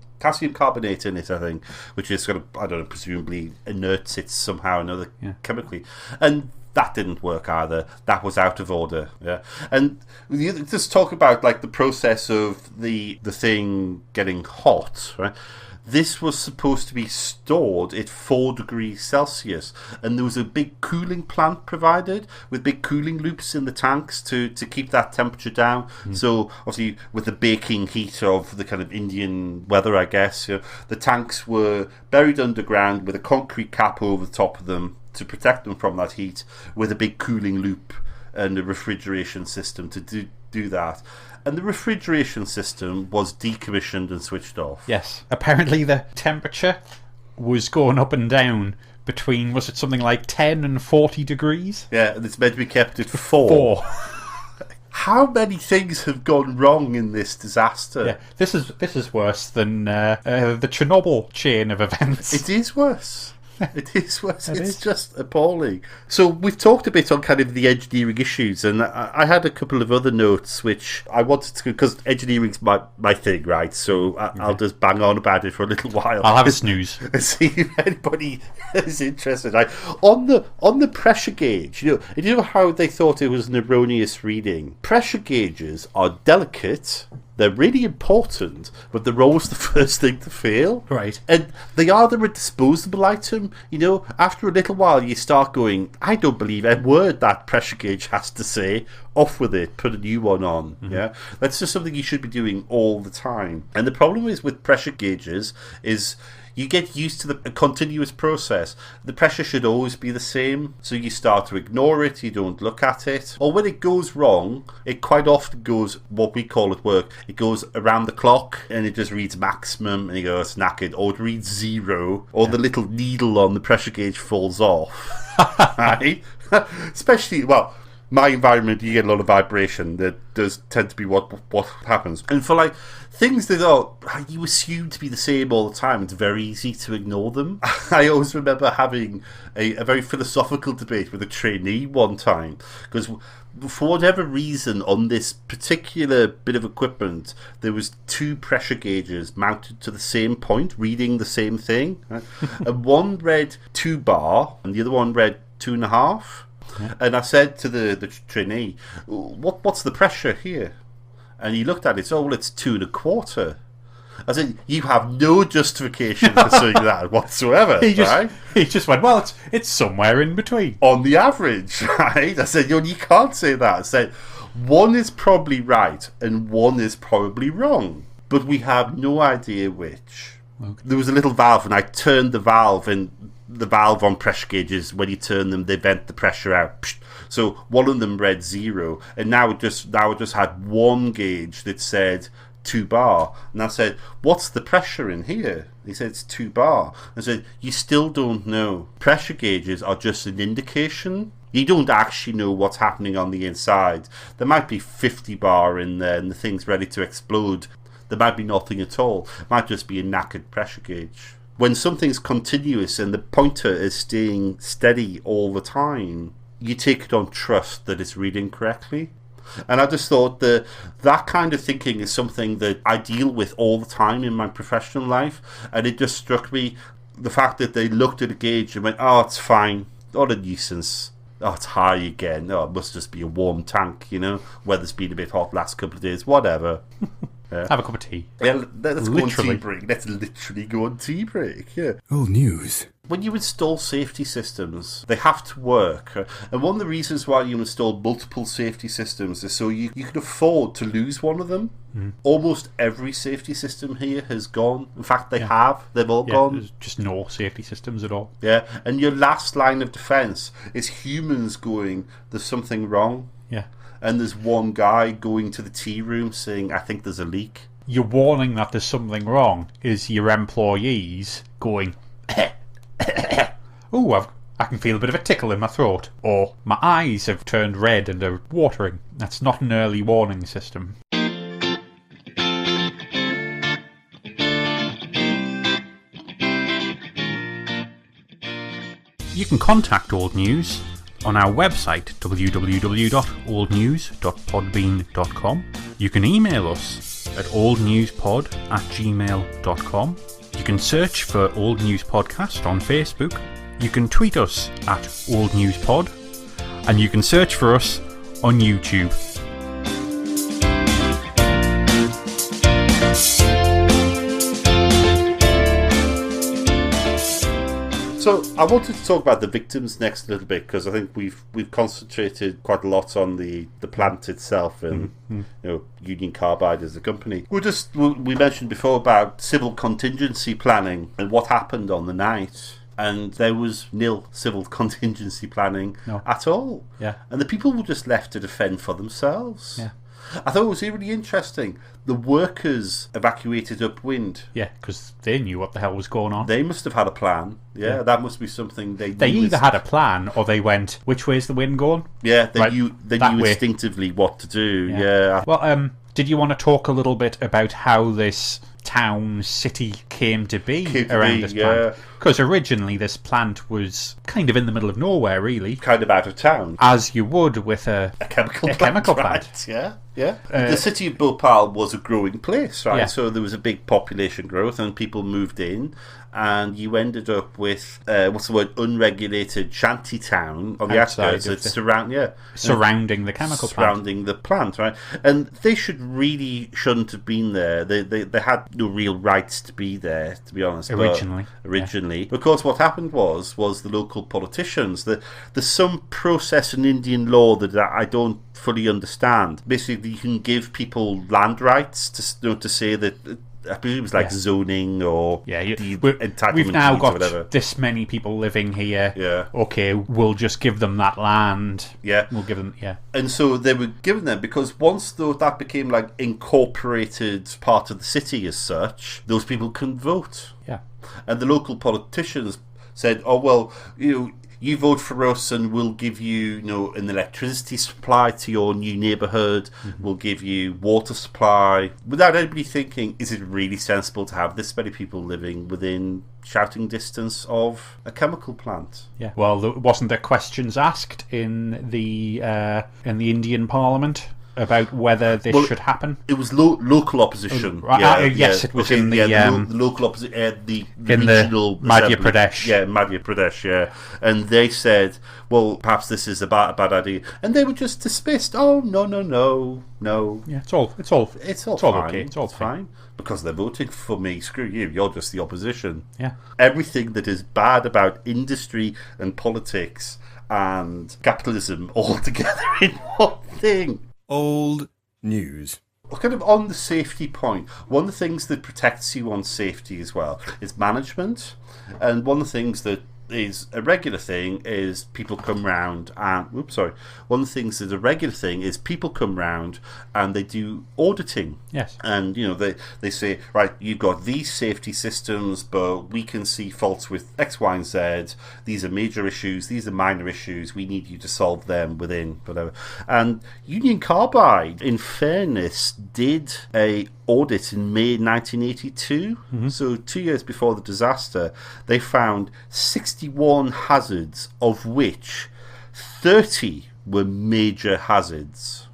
in it, I think, which is sort of, I don't know, presumably inerts it somehow or another chemically. And that didn't work either. That was out of order. And just talk about like the process of the thing getting hot, right? This was supposed to be stored at 4 degrees Celsius, and there was a big cooling plant provided with big cooling loops in the tanks to keep that temperature down. So obviously with the baking heat of the kind of Indian weather, I guess, the tanks were buried underground with a concrete cap over the top of them to protect them from that heat, with a big cooling loop and a refrigeration system to do that. And the refrigeration system was decommissioned and switched off. Yes. Apparently the temperature was going up and down between, was it something like 10 and 40 degrees? Yeah, and it's meant to be kept at 4. How many things have gone wrong in this disaster? Yeah, this is worse than the Chernobyl chain of events. It is worse. It is worse. It's just appalling. So we've talked a bit on kind of the engineering issues, and I had a couple of other notes which I wanted to, because engineering's my thing, right? So I'll just bang on about it for a little while. I'll have a snooze. And see if anybody is interested. Right? On the pressure gauge, you know how they thought it was an erroneous reading? Pressure gauges are delicate. They're really important, but they're always the first thing to fail. Right. And they are a disposable item. After a little while you start going, I don't believe a word that pressure gauge has to say. Off with it, put a new one on. Yeah, that's just something you should be doing all the time. And the problem is with pressure gauges is you get used to the continuous process. The pressure should always be the same, so you start to ignore it, you don't look at it. Or when it goes wrong, it quite often goes, what we call at work, it goes around the clock, and it just reads maximum, and you go, it's knackered. Or it reads 0, or the little needle on the pressure gauge falls off. Right? Especially, my environment, you get a lot of vibration. That does tend to be what happens. And for like things that you assume to be the same all the time, it's very easy to ignore them. I always remember having a very philosophical debate with a trainee one time, because for whatever reason on this particular bit of equipment there was 2 pressure gauges mounted to the same point, reading the same thing. Right? And one read 2 bar and the other one read 2.5. And I said to the trainee, what's the pressure here? And he looked at it, it's 2.25. I said, you have no justification for saying that whatsoever. He just went, well, it's somewhere in between. On the average, right? I said, you can't say that. I said, one is probably right and one is probably wrong, but we have no idea which. Okay. There was a little valve, and I turned the valve, and the valve on pressure gauges, when you turn them, they vent the pressure out. So one of them read 0, and now it just had one gauge that said 2 bar. And I said, what's the pressure in here? He said, it's 2 bar. I said, you still don't know. Pressure gauges are just an indication. You don't actually know what's happening on the inside. There might be 50 bar in there and the thing's ready to explode. There might be nothing at all. It might just be a knackered pressure gauge. When something's continuous and the pointer is staying steady all the time, you take it on trust that it's reading correctly. And I just thought that kind of thinking is something that I deal with all the time in my professional life. And it just struck me, the fact that they looked at a gauge and went, oh, it's fine. Not a nuisance. Oh, it's high again. Oh, it must just be a warm tank, Weather's been a bit hot last couple of days, whatever. Yeah. Have a cup of tea. Yeah, let's go on tea break. Let's literally go on tea break, yeah. Old news. When you install safety systems, they have to work. And one of the reasons why you install multiple safety systems is so you can afford to lose one of them. Almost every safety system here has gone. In fact, they have. They've all gone. There's just no safety systems at all. Yeah, and your last line of defense is humans going, there's something wrong. Yeah. And there's one guy going to the tea room saying, I think there's a leak. Your warning that there's something wrong is your employees going, oh, I can feel a bit of a tickle in my throat. Or my eyes have turned red and are watering. That's not an early warning system. You can contact Old News on our website www.oldnews.podbean.com. You can email us at oldnewspod@gmail.com. You can search for Old News Podcast on Facebook. You can tweet us at Old News Pod, and you can search for us on YouTube. So I wanted to talk about the victims next a little bit, because I think we've concentrated quite a lot on the plant itself and Union Carbide as a company. We mentioned before about civil contingency planning and what happened on the night. And there was nil civil contingency planning at all. Yeah. And the people were just left to defend for themselves. Yeah. I thought it was really interesting. The workers evacuated upwind. Yeah, because they knew what the hell was going on. They must have had a plan. Yeah, that must be something they knew. They either had a plan or they went, which way's the wind going? Yeah, they right, knew way. Instinctively what to do. Yeah. Well, did you want to talk a little bit about how this city came to be around this plant? Because originally this plant was kind of in the middle of nowhere, really. Kind of out of town. As you would with a chemical plant. Right. Yeah. The city of Bhopal was a growing place, right? Yeah. So there was a big population growth and people moved in. And you ended up with unregulated shanty town on the outskirts surrounding the chemical plant. Surrounding the plant, right? And they shouldn't have been there. They had no real rights to be there, to be honest. Originally. Because what happened was the local politicians, there's some process in Indian law that I don't fully understand. Basically, you can give people land rights to say that, I presume it's like zoning or entitlement. We've now got whatever. This many people living here. Yeah. Okay, we'll just give them that land. Yeah. We'll give them, And so they were given them, because once that became like incorporated part of the city as such, those people can vote. Yeah. And the local politicians said, oh, well, you vote for us and we'll give you, an electricity supply to your new neighbourhood. Mm-hmm. We'll give you water supply. Without anybody thinking, is it really sensible to have this many people living within shouting distance of a chemical plant? Yeah. Well, wasn't there questions asked in the Indian Parliament about whether this should happen? It was local opposition. Yes, it was in the local opposition, the in regional the Madhya Pradesh. Yeah, Madhya Pradesh. Yeah, and they said, well, perhaps this is a bad idea, and they were just dismissed. Oh, no. Yeah, it's all fine. Okay. It's all fine because they're voting for me. Screw you. You're just the opposition. Yeah. Everything that is bad about industry and politics and capitalism all together in one thing. Old news. Kind of on the safety point, one of the things that protects you on safety as well is management. And one of the things that is a regular thing is people come round and one of the things that's a regular thing is people come round and they do auditing. Yes. And they say, right, you've got these safety systems, but we can see faults with X, Y, and Z. These are major issues, these are minor issues, we need you to solve them within whatever. And Union Carbide, in fairness, did a audit in May 1982. So 2 years before the disaster, they found 61 hazards, of which 30 were major hazards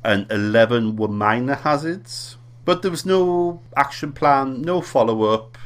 and 11 were minor hazards. But there was no action plan, no follow-up,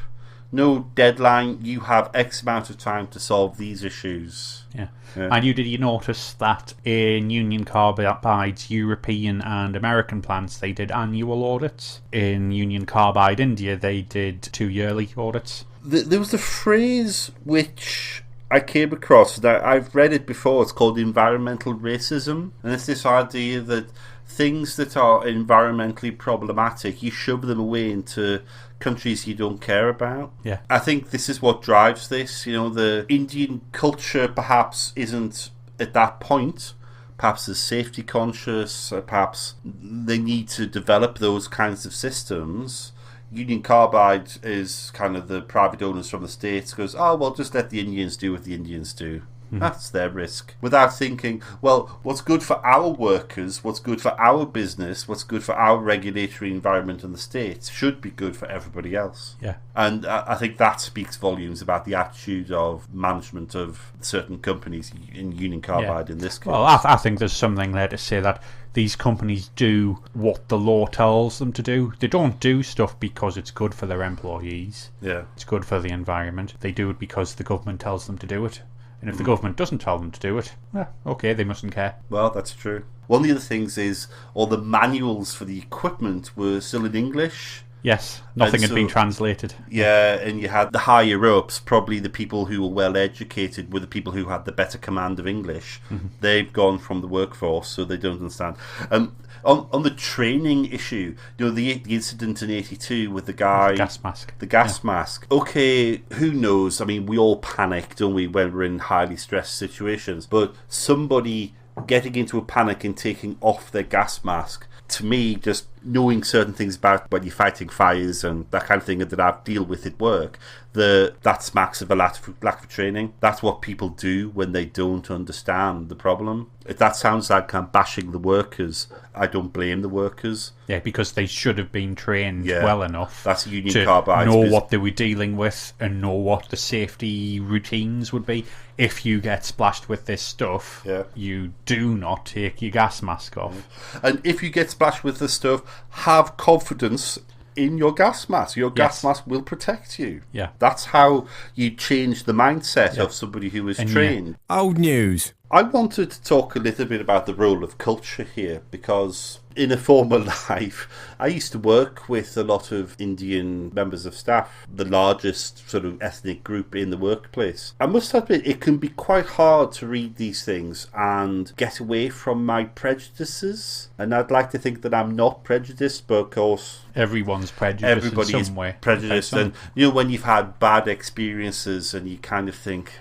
no deadline. You have X amount of time to solve these issues. Yeah. And did you notice that in Union Carbide's European and American plants, they did annual audits? In Union Carbide India, they did 2 yearly audits. There was a phrase which I came across that I've read it before. It's called environmental racism, and it's this idea that things that are environmentally problematic, you shove them away into countries you don't care about. Yeah. I think this is what drives this. The Indian culture perhaps isn't at that point. Perhaps they're safety conscious, perhaps they need to develop those kinds of systems. Union Carbide is kind of the private owners from the States, goes, oh, well, just let the Indians do what the Indians do. That's their risk. Without thinking, well, what's good for our workers, what's good for our business, what's good for our regulatory environment in the States should be good for everybody else. Yeah. And I think that speaks volumes about the attitude of management of certain companies in Union Carbide in this case. Well, I think there's something there to say that these companies do what the law tells them to do. They don't do stuff because it's good for their employees. Yeah. It's good for the environment. They do it because the government tells them to do it. And if the government doesn't tell them to do it, okay, they mustn't care. Well, that's true. One of the other things is all the manuals for the equipment were still in English. Yes, nothing had been translated. Yeah, and you had the higher ups, probably the people who were well educated were the people who had the better command of English. They've gone from the workforce, so they don't understand. On the training issue, the incident in 82 with the guy... The gas mask. Okay, who knows? I mean, we all panic, don't we, when we're in highly stressed situations. But somebody getting into a panic and taking off their gas mask, to me, just knowing certain things about when you're fighting fires and that kind of thing that I've dealt with at work, that smacks of a lack of training. That's what people do when they don't understand the problem. If that sounds like I'm bashing the workers, I don't blame the workers. Yeah, because they should have been trained well enough. That's Union to Carbide. Know what they were dealing with and know what the safety routines would be. If you get splashed with this stuff, you do not take your gas mask off. And if you get splashed with this stuff, have confidence in your gas mask. Your gas mask will protect you. Yeah. That's how you change the mindset of somebody who is trained. Old news. I wanted to talk a little bit about the role of culture here, because in a former life, I used to work with a lot of Indian members of staff, the largest sort of ethnic group in the workplace. I must admit, it can be quite hard to read these things and get away from my prejudices. And I'd like to think that I'm not prejudiced, but of course... Everyone's prejudiced everybody in some way. Prejudiced. And, when you've had bad experiences and you kind of think,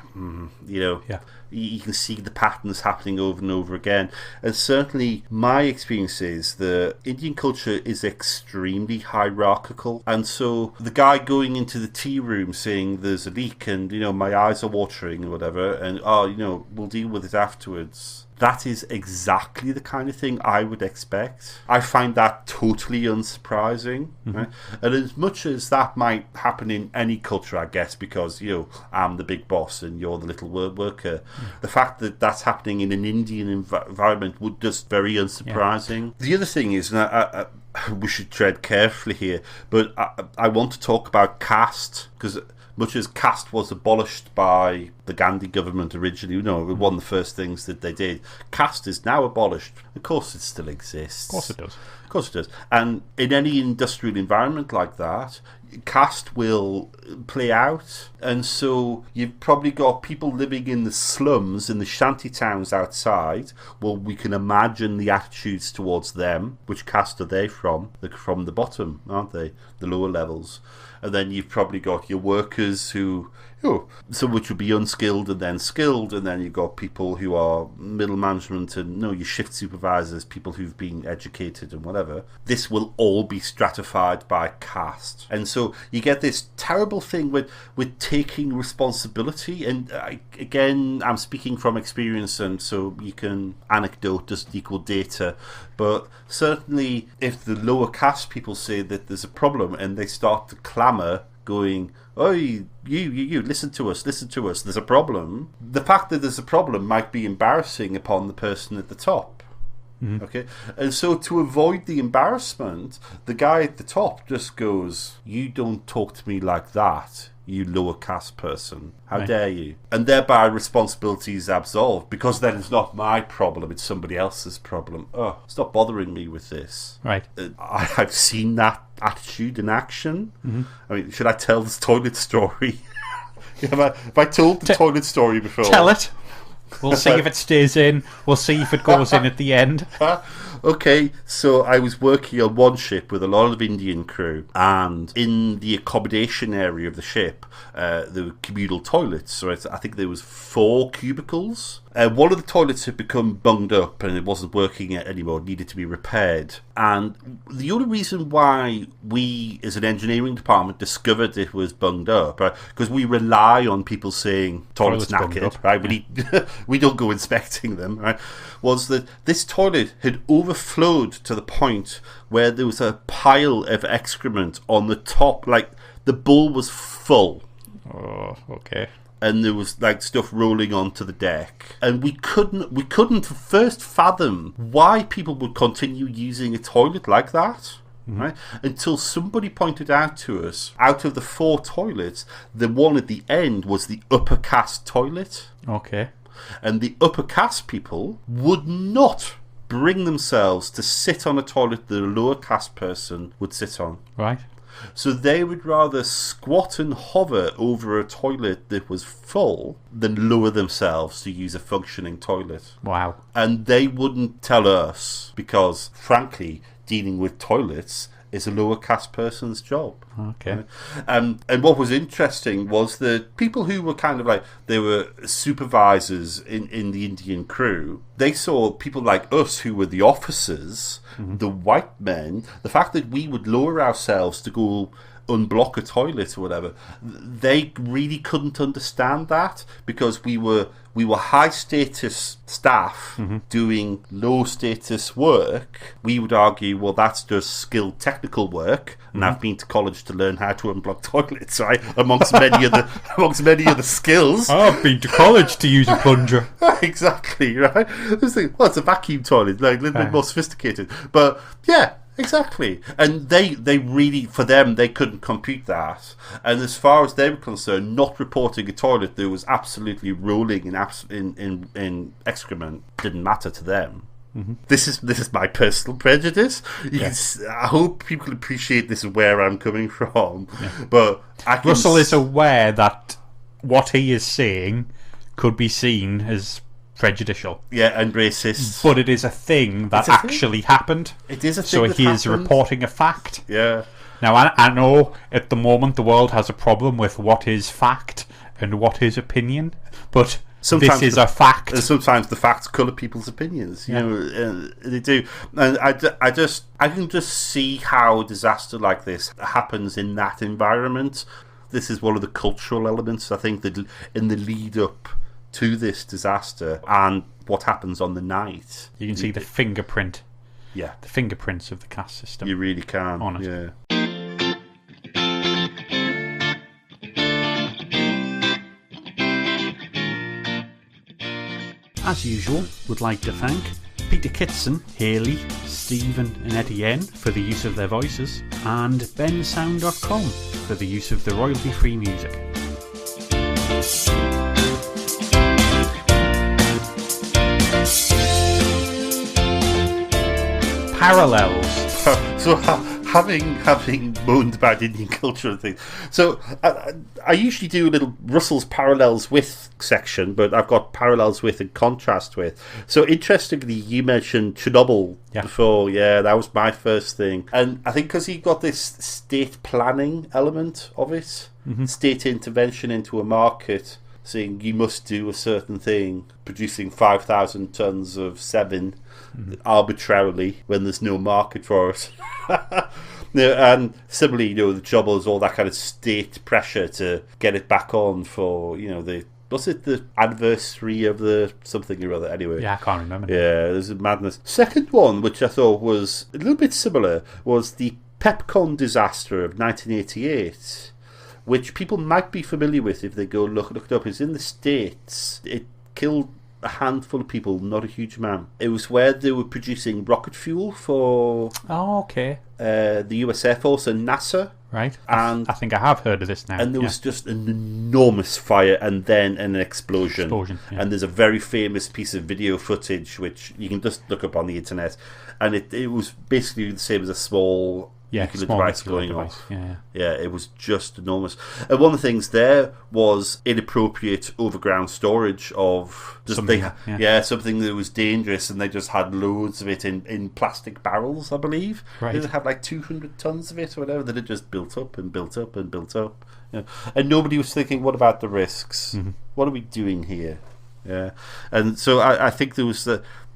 you can see the patterns happening over and over again. And certainly my experience is the Indian culture is extremely hierarchical. And so the guy going into the tea room saying there's a leak and, my eyes are watering or whatever, and, we'll deal with it afterwards. That is exactly the kind of thing I would expect. I find that totally unsurprising. Right? And as much as that might happen in any culture, I guess, because, I'm the big boss and you're the little worker, the fact that that's happening in an Indian environment would just very unsurprising. The other thing is, and we should tread carefully here, but I want to talk about caste, because... much as caste was abolished by the Gandhi government originally, one of the first things that they did, caste is now abolished. Of course it still exists. Of course it does. Of course it does. And in any industrial environment like that, caste will play out. And so you've probably got people living in the slums, in the shanty towns outside. Well, we can imagine the attitudes towards them. Which caste are they from? They're from the bottom, aren't they? The lower levels. And then you've probably got your workers who, some which would be unskilled and then skilled, and then you've got people who are middle management and your shift supervisors, people who've been educated and whatever. This will all be stratified by caste. And so you get this terrible thing with taking responsibility. And again, I'm speaking from experience, and so you can anecdote doesn't equal data. But certainly if the lower caste people say that there's a problem and they start to clamour going, oh, you, listen to us, there's a problem. The fact that there's a problem might be embarrassing upon the person at the top. Mm-hmm. Okay, and so to avoid the embarrassment, the guy at the top just goes, you don't talk to me like that, you lower caste person. How dare you? And thereby responsibility is absolved, because then it's not my problem, it's somebody else's problem. Oh, stop bothering me with this. Right. I've seen that attitude in action. Mm-hmm. I mean, should I tell this toilet story? have I told the toilet story before? Tell it. We'll see if it stays in. We'll see if it goes in at the end. Okay, so I was working on one ship with a lot of Indian crew, and in the accommodation area of the ship, there were communal toilets. So I think there was 4 cubicles. One of the toilets had become bunged up and it wasn't working anymore, it needed to be repaired. And the only reason why we, as an engineering department, discovered it was bunged up, right, because we rely on people saying toilet's knackered, right? We don't go inspecting them, right? Was that this toilet had overflowed to the point where there was a pile of excrement on the top, like the bowl was full. Oh, okay. And there was like stuff rolling onto the deck, and we couldn't first fathom why people would continue using a toilet like that. Mm-hmm. Right? Until somebody pointed out to us, out of the 4 toilets, the one at the end was the upper caste toilet. Okay. And the upper caste people would not bring themselves to sit on a toilet that a lower caste person would sit on. Right. So they would rather squat and hover over a toilet that was full than lower themselves to use a functioning toilet. Wow. And they wouldn't tell us because, frankly, dealing with toilets is a lower caste person's job. Okay. Right? And what was interesting was that people who were kind of like, they were supervisors in the Indian crew, they saw people like us who were the officers, mm-hmm. the white men, the fact that we would lower ourselves to go unblock a toilet or whatever, they really couldn't understand that, because we were high status staff mm-hmm. doing low status work. We would argue, well, that's just skilled technical work, and mm-hmm. I've been to college to learn how to unblock toilets, right? Amongst many other skills. I've been to college to use a plunger. Exactly, right? Well, it's a vacuum toilet, like a little bit more sophisticated, but yeah. Exactly. And they really, for them, they couldn't compute that. And as far as they were concerned, not reporting a toilet that was absolutely rolling in excrement didn't matter to them. Mm-hmm. This is my personal prejudice. I hope people appreciate this is where I'm coming from. Yeah. But Russell is aware that what he is saying could be seen as prejudicial. Yeah, and racist. But it is a thing that actually happened. It is a thing so that he happened. Is reporting a fact. Yeah. Now, I know at the moment the world has a problem with what is fact and what is opinion, but sometimes this is a fact. And sometimes the facts colour people's opinions. You know, they do. And I can just see how a disaster like this happens in that environment. This is one of the cultural elements, I think, that in the lead up to this disaster and what happens on the night. You can see the fingerprint. Yeah. The fingerprints of the caste system. You really can. On it. Yeah. As usual, would like to thank Peter Kitson, Haley, Stephen and Etienne for the use of their voices, and bensound.com for the use of the royalty-free music. Parallels. So having moaned about Indian culture and things, so I usually do a little Russell's parallels with section, but I've got parallels with and contrast with. So interestingly, you mentioned Chernobyl before. Yeah, that was my first thing, and I think because he got this state planning element of it, state intervention into a market, saying you must do a certain thing, producing 5,000 tons of seven arbitrarily when there's no market for it. And similarly, the trouble is all that kind of state pressure to get it back on for, was it the anniversary of the something or other? Anyway. Yeah, I can't remember. Yeah, there's a madness. Second one, which I thought was a little bit similar, was the Pepcon disaster of 1988, which people might be familiar with if they go look it up. It's in the States. It killed a handful of people, not a huge amount. It was where they were producing rocket fuel for the US Air Force and NASA. Right. And I think I have heard of this now. And there was just an enormous fire and then an explosion. And there's a very famous piece of video footage which you can just look up on the internet. And it was basically the same as a small nuclear device going off. Yeah, it was just enormous. And one of the things there was inappropriate overground storage of something that was dangerous, and they just had loads of it in plastic barrels, I believe. Right. They had like 200 tons of it or whatever that had just built up and built up and built up. Yeah. And nobody was thinking, what about the risks? What are we doing here? Yeah. And so I think there was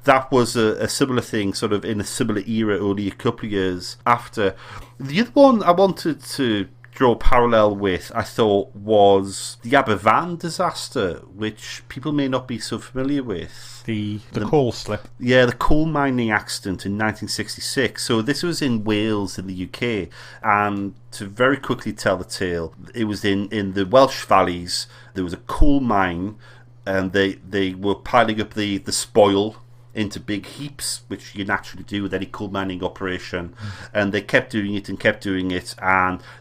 that was a similar thing, sort of in a similar era, only a couple of years after. The other one I wanted to draw a parallel with, I thought, was the Aberfan disaster, which people may not be so familiar with. The coal slip. Yeah, the coal mining accident in 1966. So this was in Wales in the UK, and to very quickly tell the tale, it was in the Welsh valleys. There was a coal mine, and they were piling up the spoil into big heaps, which you naturally do with any coal mining operation. And they kept doing it, and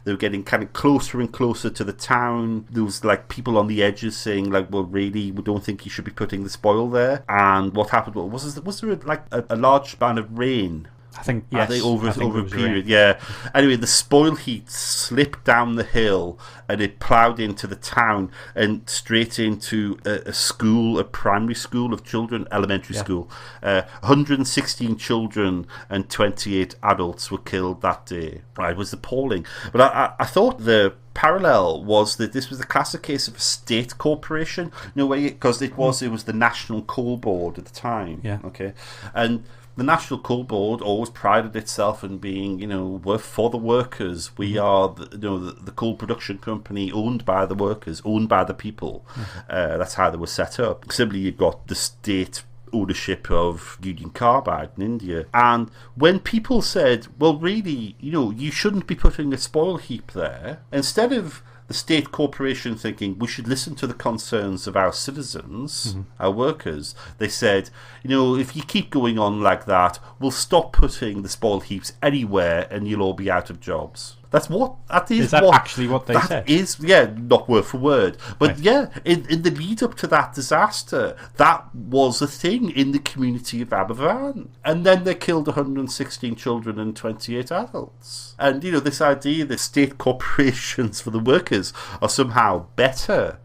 they were getting kind of closer and closer to the town. There was like people on the edges saying like, well, really, we don't think you should be putting the spoil there. And what happened was there like a large span of rain? I think, yes. Over a period, yeah. Anyway, the spoil heat slipped down the hill and it ploughed into the town and straight into a primary school of children, elementary school. 116 children and 28 adults were killed that day. Right, it was appalling. But I thought the parallel was that this was the classic case of a state corporation. No way, because it was the National Coal Board at the time. Yeah. Okay, and the National Coal Board always prided itself in being, we're for the workers. We are, the coal production company owned by the workers, owned by the people. That's how they were set up. Similarly, you've got the state ownership of Union Carbide in India. And when people said, well, really, you shouldn't be putting a spoil heap there, instead of the state corporation thinking we should listen to the concerns of our citizens, our workers, they said, if you keep going on like that, we'll stop putting the spoil heaps anywhere and you'll all be out of jobs. Is that actually what they said? That is, not word for word. But in the lead up to that disaster, that was a thing in the community of Aberfan. And then they killed 116 children and 28 adults. And, this idea that state corporations for the workers are somehow better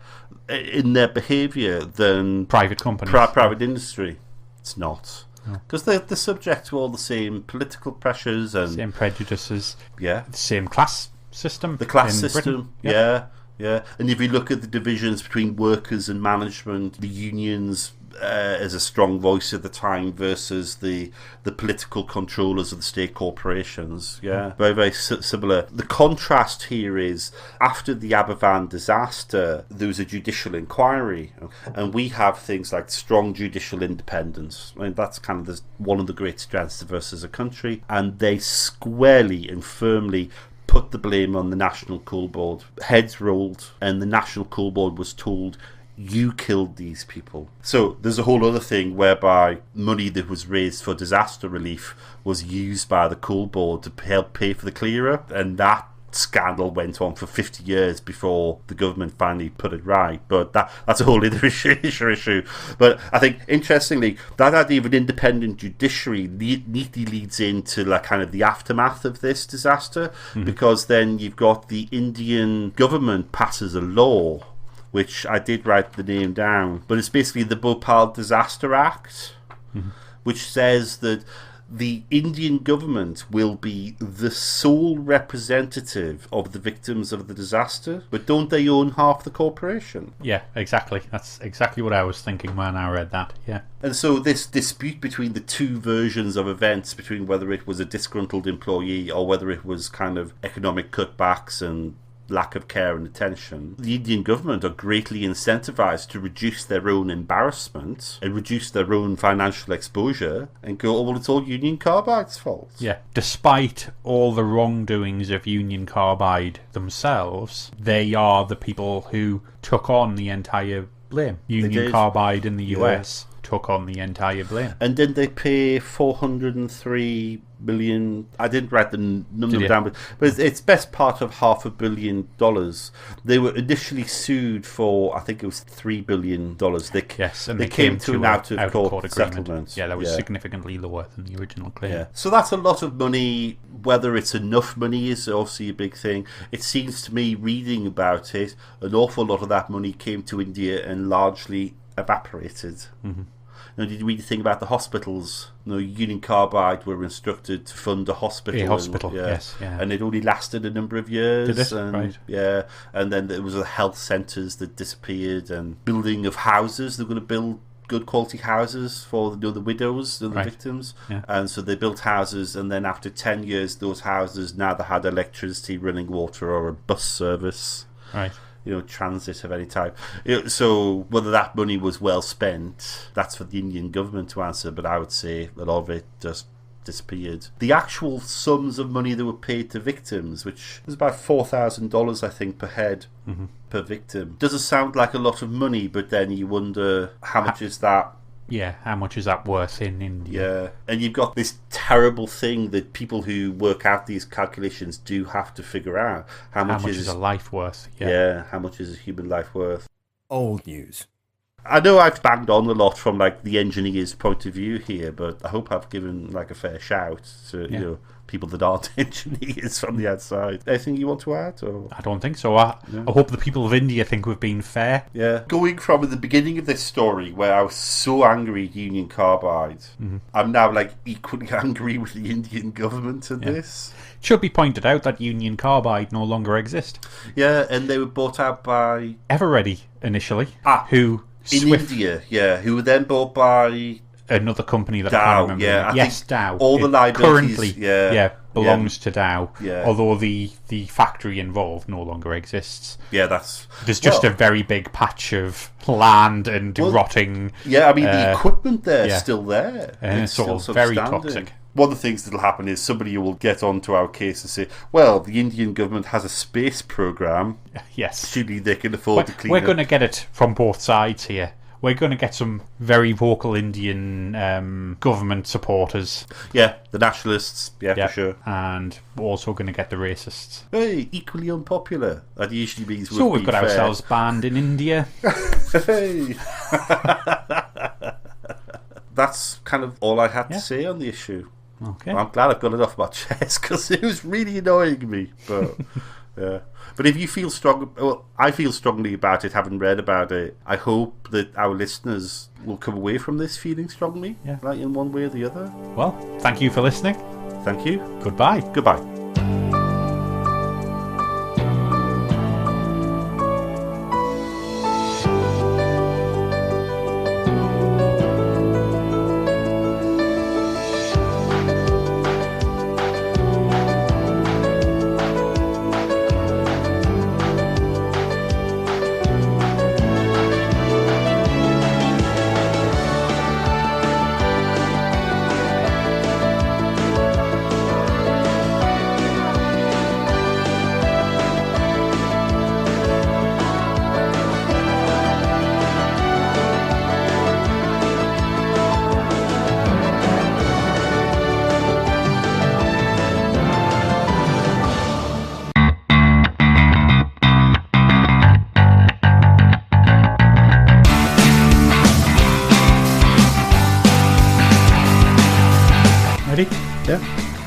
in their behaviour than private companies. Private industry. It's not. Because they're subject to all the same political pressures and same prejudices. Yeah. The same class system. The class system. Yeah. And if you look at the divisions between workers and management, the unions as a strong voice at the time versus the political controllers of the state corporations. Yeah, very, very similar. The contrast here is after the Aberfan disaster, there was a judicial inquiry, and we have things like strong judicial independence. I mean, that's kind of one of the great strengths of us as a country, and they squarely and firmly put the blame on the National Coal Board. Heads rolled, and the National Coal Board was told, you killed these people. So there's a whole other thing whereby money that was raised for disaster relief was used by the coal board to help pay for the clear up, and that scandal went on for 50 years before the government finally put it right. But that's a whole other issue. But I think, interestingly, that idea of an independent judiciary neatly leads into like kind of the aftermath of this disaster, because then you've got the Indian government passes a law, which I did write the name down, but it's basically the Bhopal Disaster Act, which says that the Indian government will be the sole representative of the victims of the disaster, but don't they own half the corporation? Yeah, exactly. That's exactly what I was thinking when I read that, yeah. And so this dispute between the two versions of events, between whether it was a disgruntled employee or whether it was kind of economic cutbacks and lack of care and attention, the Indian government are greatly incentivized to reduce their own embarrassment and reduce their own financial exposure and go, oh, well, it's all Union Carbide's fault. Yeah, despite all the wrongdoings of Union Carbide themselves, they are the people who took on the entire blame. Union Carbide in the US took on the entire blame. And didn't they pay $403 million? I didn't write the number down, but it's best part of $500 million. They were initially sued for, I think it was $3 billion. And they came to an out-of-court settlement. Yeah, that was significantly lower than the original claim. Yeah. So that's a lot of money. Whether it's enough money is obviously a big thing. It seems to me, reading about it, an awful lot of that money came to India and largely evaporated. Now, did you read the thing about the hospitals? Union Carbide were instructed to fund a hospital. Yes. And it only lasted a number of years. Did it? And, right. Yeah. And then there was the health centres that disappeared, and building of houses. They're going to build good quality houses for the widows, the victims. Yeah. And so they built houses, and then after 10 years, those houses now they had electricity, running water, or a bus service. Right. Transit of any type. So whether that money was well spent, that's for the Indian government to answer, but I would say a lot of it just disappeared. The actual sums of money that were paid to victims, which was about $4,000, I think, per head, per victim, doesn't sound like a lot of money, but then you wonder how much is that. Yeah, how much is that worth in India? Yeah, and you've got this terrible thing that people who work out these calculations do have to figure out. How much is a life worth? Yeah, how much is a human life worth? Old news. I know I've banged on a lot from like the engineer's point of view here, but I hope I've given like a fair shout to people that aren't engineers from the outside. Anything you want to add? Or? I don't think so. I hope the people of India think we've been fair. Yeah. Going from the beginning of this story where I was so angry at Union Carbide, I'm now like equally angry with the Indian government in this. It should be pointed out that Union Carbide no longer exist. Yeah, and they were bought out by Everready initially, who in India, who were then bought by another company that Dow, I can't remember. I think Dow. All the liabilities currently belongs to Dow. Yeah. Although the factory involved no longer exists. Yeah, there's just a very big patch of land and rotting. Yeah, I mean the equipment there's still there. And it's all very toxic. One of the things that'll happen is somebody will get onto our case and say, well, the Indian government has a space program. Yes. Surely they can afford to clean We're going to get it from both sides here. We're going to get some very vocal Indian government supporters. Yeah, the nationalists, for sure. And we're also going to get the racists. Hey, equally unpopular. That usually means we've got ourselves banned in India. Hey. That's kind of all I had to say on the issue. Okay. I'm glad I've got it off my chest because it was really annoying me. But yeah. But if you feel I feel strongly about it, having read about it. I hope that our listeners will come away from this feeling strongly, like in one way or the other. Well, thank you for listening. Thank you. Goodbye. Goodbye.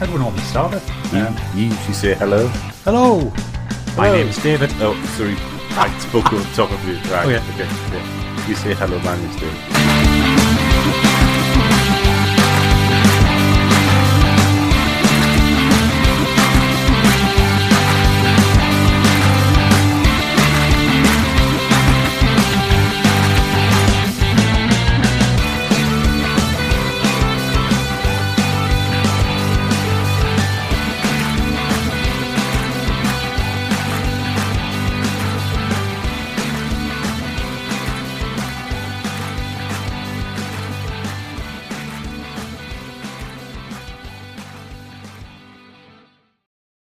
How do we normally start it? You usually say hello. Hello! My Hello. name's David. Oh, sorry. I spoke on top of you. Right. Oh, yeah. Okay. Yeah. You say hello, my name's David.